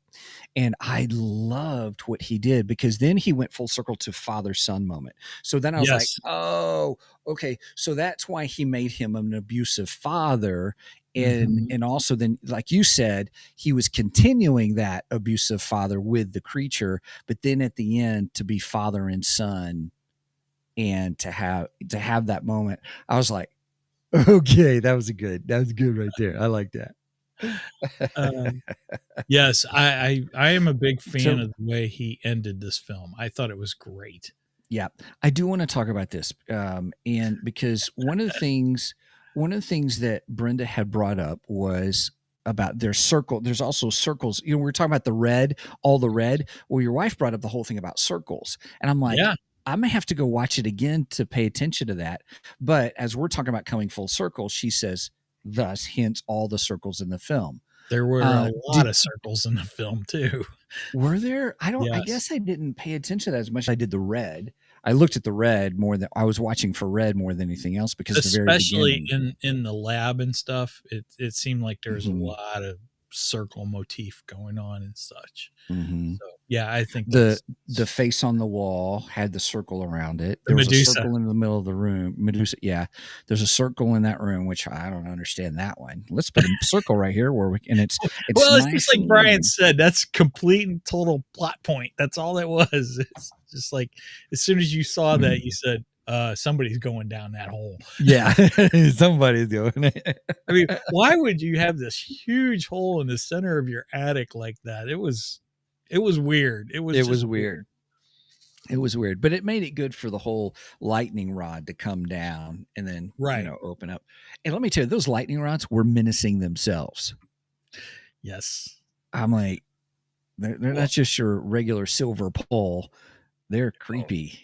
Speaker 1: And I loved what he did, because then he went full circle to father-son moment. So then I was like, oh, okay. So that's why he made him an abusive father. And also then, like you said, he was continuing that abusive father with the creature, but then at the end to be father and son, and to have that moment, I was like, okay, that was good right there. I like that.
Speaker 3: Yes, I am a big fan of the way he ended this film. I thought it was great.
Speaker 1: Yeah, I do want to talk about this, and because one of the things that Brenda had brought up was about their circle. There's also circles. You know, we were talking about all the red. Well, your wife brought up the whole thing about circles, and I'm like, I may have to go watch it again to pay attention to that. But as we're talking about coming full circle, she says, thus, hence all the circles in the film.
Speaker 3: There were a lot of circles in the film too.
Speaker 1: Were there? I guess I didn't pay attention to that as much as I did the red. I looked at the red more than I was watching for red more than anything else, because
Speaker 3: especially in the lab and stuff, it seemed like there was a lot of circle motif going on and such. So yeah, I think
Speaker 1: the face on the wall had the circle around it. There was a circle in the middle of the room. Medusa, there's a circle in that room, which I don't understand that one. Let's put a circle right here it's
Speaker 3: well,
Speaker 1: nice,
Speaker 3: it's just like Brian said, that's complete and total plot point. That's all it was. It's just like, as soon as you saw that, you said, somebody's going down that hole.
Speaker 1: Yeah, somebody's doing it.
Speaker 3: I mean, why would you have this huge hole in the center of your attic like that? It was weird. It was weird.
Speaker 1: It was weird, but it made it good for the whole lightning rod to come down and then open up. And let me tell you, those lightning rods were menacing themselves.
Speaker 3: Yes,
Speaker 1: I'm like, they're not just your regular silver pole; they're creepy.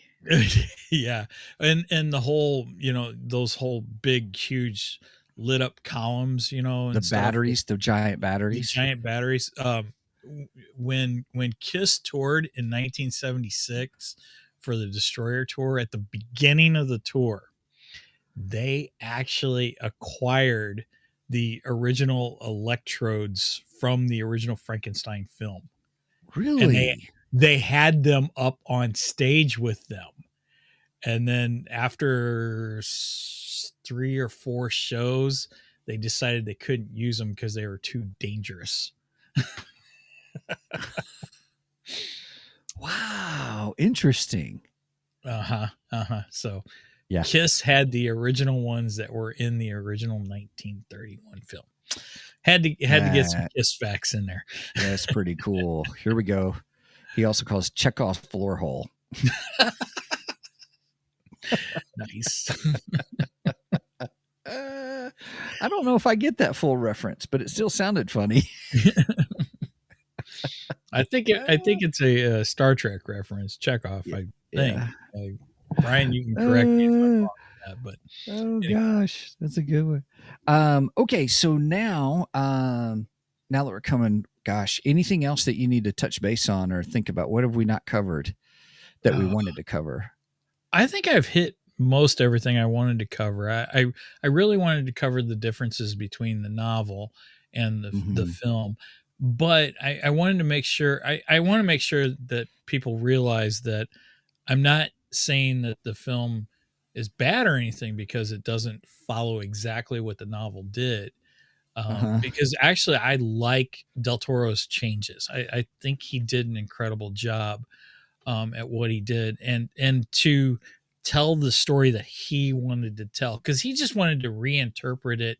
Speaker 3: Yeah, and the whole, those whole big, huge lit up columns, and
Speaker 1: the batteries, the giant batteries.
Speaker 3: When Kiss toured in 1976 for the Destroyer tour, at the beginning of the tour, they actually acquired the original electrodes from the original Frankenstein film.
Speaker 1: Really?
Speaker 3: And they had them up on stage with them. And then after 3 or 4 shows, they decided they couldn't use them because they were too dangerous.
Speaker 1: Wow. Interesting.
Speaker 3: So
Speaker 1: yeah,
Speaker 3: Kiss had the original ones that were in the original 1931 film. Had to get some Kiss facts in there.
Speaker 1: That's pretty cool. Here we go. He also calls Chekhov's floor hole.
Speaker 3: Nice.
Speaker 1: I don't know if I get that full reference, but it still sounded funny.
Speaker 3: I think it's a Star Trek reference. Chekhov, I think.
Speaker 1: Yeah.
Speaker 3: Brian, you can correct me if I'm wrong on that, but
Speaker 1: gosh, that's a good one. Okay, so now that we're coming, gosh, anything else that you need to touch base on or think about? What have we not covered that we wanted to cover?
Speaker 3: I think I've hit most everything I wanted to cover. I really wanted to cover the differences between the novel and the film, but I wanted to make sure I want to make sure that people realize that I'm not saying that the film is bad or anything because it doesn't follow exactly what the novel did. Because actually I like Del Toro's changes. I think he did an incredible job at what he did, and to tell the story that he wanted to tell, because he just wanted to reinterpret it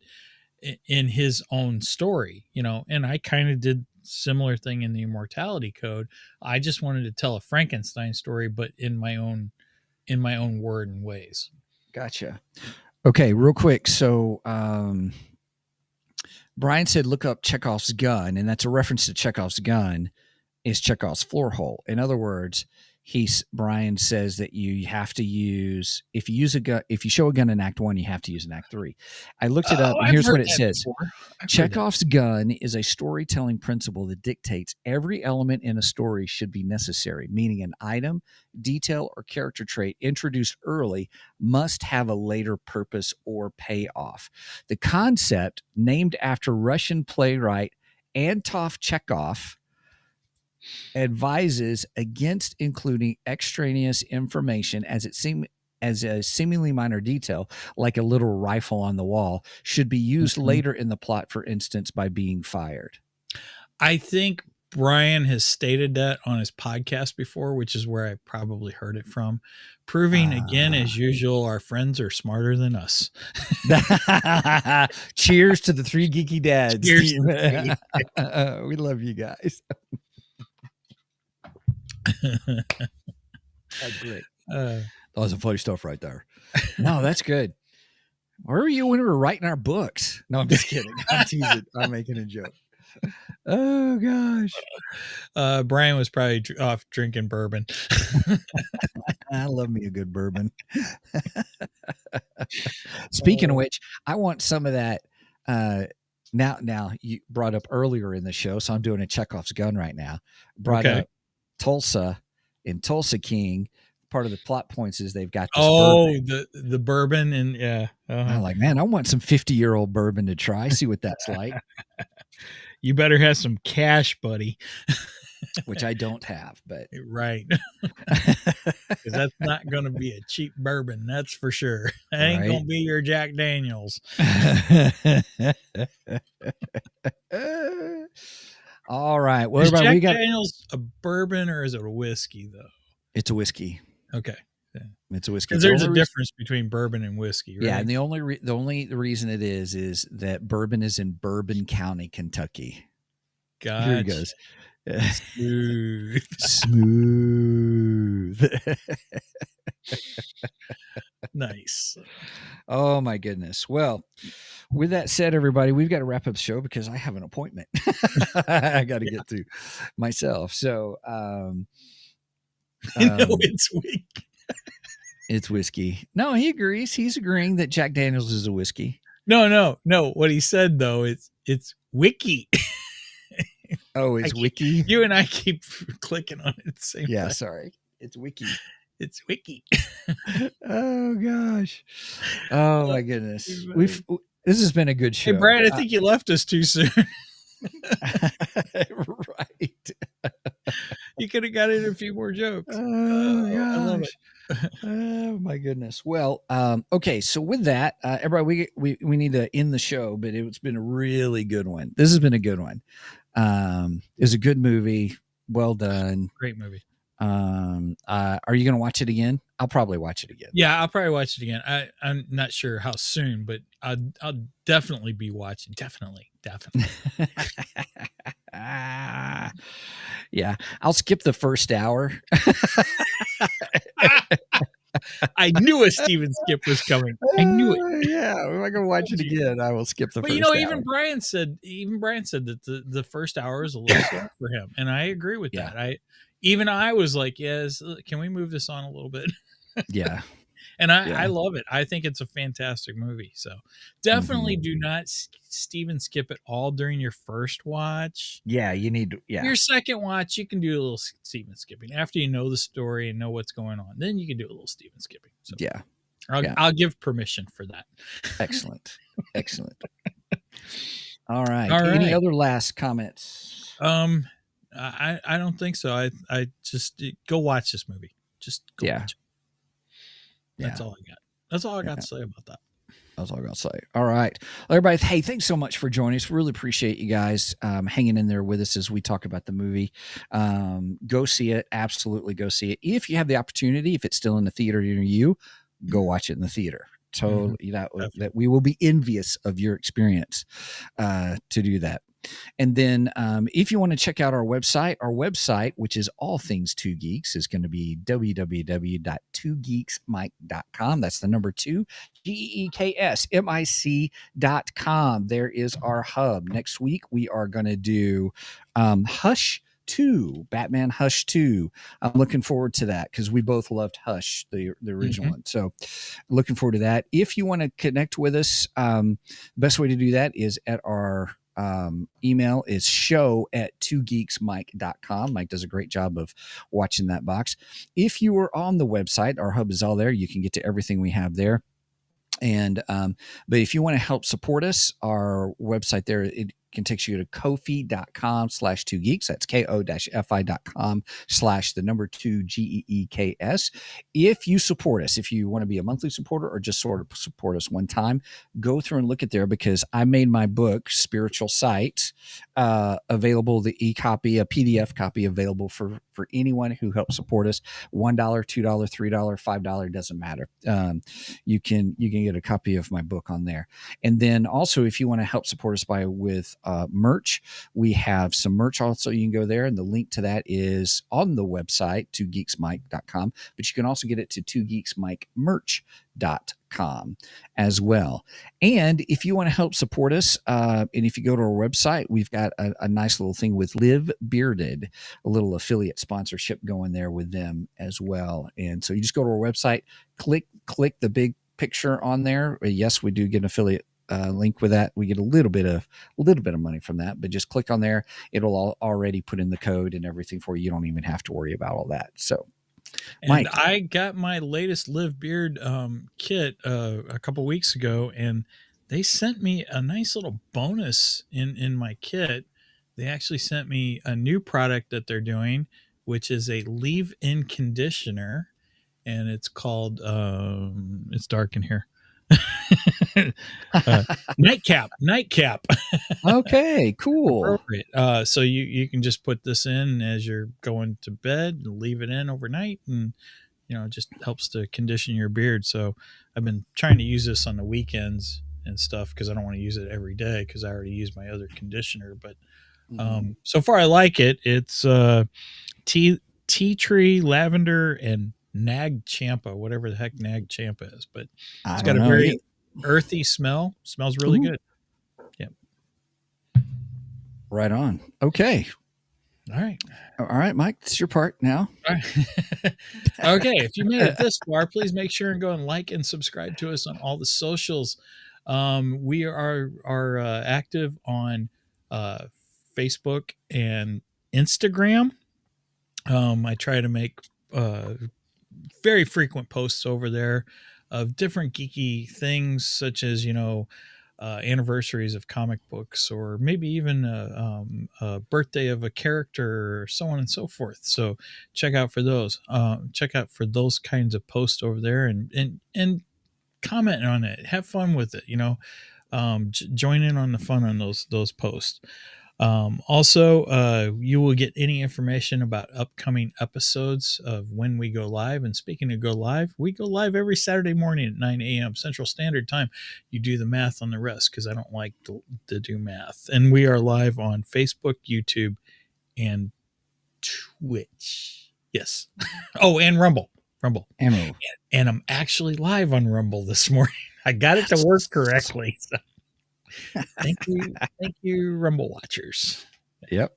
Speaker 3: in his own story, and I kind of did similar thing in the Immortality Code. I just wanted to tell a Frankenstein story, but in my own word and ways.
Speaker 1: Gotcha. Okay, real quick. So Brian said look up Chekhov's gun, and that's a reference to Chekhov's gun is Chekhov's floor hole. In other words, Brian says that you have to use, if you show a gun in Act 1, you have to use in Act 3. I looked it up, and here's what it says. Chekhov's gun is a storytelling principle that dictates every element in a story should be necessary, meaning an item, detail, or character trait introduced early must have a later purpose or payoff. The concept, named after Russian playwright Anton Chekhov, advises against including extraneous information as a seemingly minor detail, like a little rifle on the wall, should be used later in the plot, for instance, by being fired.
Speaker 3: I think Brian has stated that on his podcast before, which is where I probably heard it from, proving again, as usual, our friends are smarter than us.
Speaker 1: Cheers to the three geeky dads.
Speaker 3: Cheers.
Speaker 1: We love you guys. That's great. That was some funny stuff right there. No, that's good. Where were you when we were writing our books? No, I'm just kidding. I'm teasing. I'm making a joke. Oh gosh.
Speaker 3: Brian was probably off drinking bourbon.
Speaker 1: I love me a good bourbon. Speaking of which, I want some of that. Now you brought up earlier in the show, so I'm doing a Chekhov's gun right now. Brought up Tulsa in Tulsa King. Part of the plot points is they've got this bourbon.
Speaker 3: the bourbon, and
Speaker 1: I'm like, man, I want some 50-year-old bourbon to try, see what that's like.
Speaker 3: You better have some cash, buddy.
Speaker 1: Which I don't have, but
Speaker 3: right. Because that's not going to be a cheap bourbon, that's for sure. That ain't going to be your Jack Daniels.
Speaker 1: All right. Well,
Speaker 3: is Jack Daniels a bourbon or is it a whiskey, though?
Speaker 1: It's a whiskey.
Speaker 3: Okay. Yeah.
Speaker 1: It's a whiskey.
Speaker 3: Because there's a difference between bourbon and whiskey, right?
Speaker 1: Yeah, and the only reason it is that bourbon is in Bourbon County, Kentucky.
Speaker 3: Gotcha.
Speaker 1: Here he goes.
Speaker 3: Smooth. Nice.
Speaker 1: Oh my goodness. Well, with that said, everybody, we've got to wrap up the show because I have an appointment I got to get to myself. So,
Speaker 3: it's whiskey.
Speaker 1: It's whiskey. No, he agrees. He's agreeing that Jack Daniels is a whiskey.
Speaker 3: No. What he said though, it's wiki.
Speaker 1: Oh, it's wiki.
Speaker 3: You and I keep clicking on it at the same time.
Speaker 1: Yeah, sorry. It's wiki.
Speaker 3: It's wiki.
Speaker 1: Oh gosh. Oh my goodness. This has been a good show.
Speaker 3: Hey Brad, I think you left us too soon.
Speaker 1: Right.
Speaker 3: You could have got in a few more jokes.
Speaker 1: Oh gosh.
Speaker 3: I love it.
Speaker 1: Oh my goodness. Well, okay. So with that, everybody, we need to end the show, but it's been a really good one. This has been a good one. It was a good movie. Well done.
Speaker 3: Great movie.
Speaker 1: Are you going to watch it again? I'll probably watch it again.
Speaker 3: Yeah, I'll probably watch it again. I'm not sure how soon, but I'll definitely be watching. Definitely.
Speaker 1: Yeah, I'll skip the first hour.
Speaker 3: I knew a Steven skip was coming. I knew it.
Speaker 1: Yeah, if I can watch it again, I will skip the
Speaker 3: But
Speaker 1: first
Speaker 3: you know,
Speaker 1: hour.
Speaker 3: even Brian said that the first hour is a little slow for him, and I agree with
Speaker 1: Yeah.
Speaker 3: that. I was like, yes, can we move this on a little bit?
Speaker 1: Yeah.
Speaker 3: And I
Speaker 1: Yeah.
Speaker 3: love it. I think it's a fantastic movie. So definitely do not Steven skip it all during your first watch.
Speaker 1: Yeah, you need to, yeah.
Speaker 3: Your second watch, you can do a little Steven skipping after you know the story and know what's going on. Then you can do a little Steven skipping. So
Speaker 1: Yeah.
Speaker 3: I'll give permission for that.
Speaker 1: Excellent. Excellent. All right. Any other last comments?
Speaker 3: I don't think so. I just go watch this movie. Just go watch it. That's all I got. That's all I got to say about that.
Speaker 1: That's all I got to say. All right. Well, everybody, hey, thanks so much for joining us. Really appreciate you guys hanging in there with us as we talk about the movie. Go see it. Absolutely go see it. If you have the opportunity, if it's still in the theater near you, go watch it in the theater. Totally. That we will be envious of your experience to do that. And then if you want to check out our website, which is all things Two Geeks, is going to be www.twogeeksmic.com. That's the number 2, GEEKSMIC.com. There is our hub. Next week, we are going to do Hush 2, Batman Hush 2. I'm looking forward to that because we both loved Hush, the original one. So looking forward to that. If you want to connect with us, best way to do that is at our email is show@twogeeksmic.com. Mike does a great job of watching that box. If you are on the website, our hub is all there. You can get to everything we have there. And but if you want to help support us, our website there, it can take you to kofi.com/2geeks. That's ko-fi.com/2GEEKS. If you support us, if you want to be a monthly supporter or just sort of support us one time, go through and look at there because I made my book, Spiritual Sight, available, the e-copy, a PDF copy available for anyone who helps support us. $1, $2, $3, $5, doesn't matter. You can get a copy of my book on there. And then also, if you want to help support us with merch, we have some merch also. You can go there, and the link to that is on the website, twogeeksmic.com, but you can also get it to twogeeksmicmerch.com as well. And if you want to help support us, and if you go to our website, we've got a nice little thing with Live Bearded, a little affiliate sponsorship going there with them as well. And so you just go to our website, click the big picture on there. Yes, we do get an affiliate link with that. We get a little bit of money from that, but just click on there. It'll already put in the code and everything for you. You don't even have to worry about all that. So, Mike,
Speaker 3: and I got my latest Live Beard kit a couple weeks ago, and they sent me a nice little bonus in my kit. They actually sent me a new product that they're doing, which is a leave-in conditioner, and it's called it's dark in here. Nightcap.
Speaker 1: Okay, cool.
Speaker 3: So you can just put this in as you're going to bed and leave it in overnight, and it just helps to condition your beard. So I've been trying to use this on the weekends and stuff because I don't want to use it every day because I already use my other conditioner. But so far I like it. It's tea tree, lavender, and Nag Champa, whatever the heck Nag Champa is, but it's got a very earthy smell. Smells really good. Yeah.
Speaker 1: Right on. Okay. All right, Mike, it's your part now.
Speaker 3: Okay. If you made it this far, please make sure and go and like and subscribe to us on all the socials. We are active on Facebook and Instagram. I try to make very frequent posts over there of different geeky things, such as anniversaries of comic books, or maybe even a birthday of a character, or so on and so forth. So check out for those. Check out for those kinds of posts over there, and comment on it. Have fun with it. Join in on the fun on those posts. Also, you will get any information about upcoming episodes of when we go live. And speaking of go live, we go live every Saturday morning at 9 a.m. Central Standard Time. You do the math on the rest because I don't like to do math. And we are live on Facebook, YouTube, and Twitch. Yes. Oh, and Rumble. Rumble.
Speaker 1: And
Speaker 3: I'm actually live on Rumble this morning. I got it to work correctly. So. Thank you, Rumble watchers.
Speaker 1: Yep.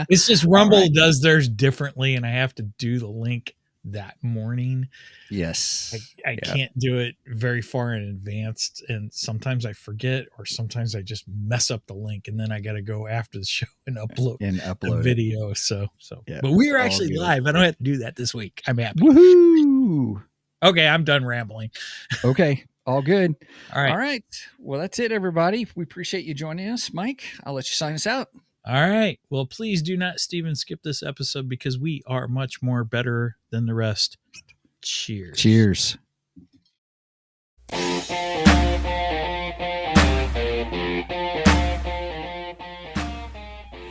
Speaker 3: It's just Rumble does theirs differently, and I have to do the link that morning.
Speaker 1: Yes.
Speaker 3: I can't do it very far in advance, and sometimes I forget, or sometimes I just mess up the link, and then I got to go after the show and upload the video. So
Speaker 1: yeah,
Speaker 3: but we are actually live. I don't have to do that this week. I'm happy.
Speaker 1: Woohoo!
Speaker 3: Okay, I'm done rambling.
Speaker 1: Okay, all good.
Speaker 3: All
Speaker 1: right. Well, that's it, everybody. We appreciate you joining us, Mike. I'll let you sign us out.
Speaker 3: All right. Well, please do not, Steven, skip this episode because we are much more better than the rest. Cheers.
Speaker 1: Cheers.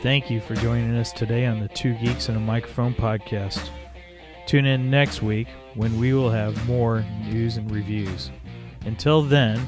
Speaker 3: Thank you for joining us today on the Two Geeks and a Microphone podcast. Tune in next week when we will have more news and reviews. Until then,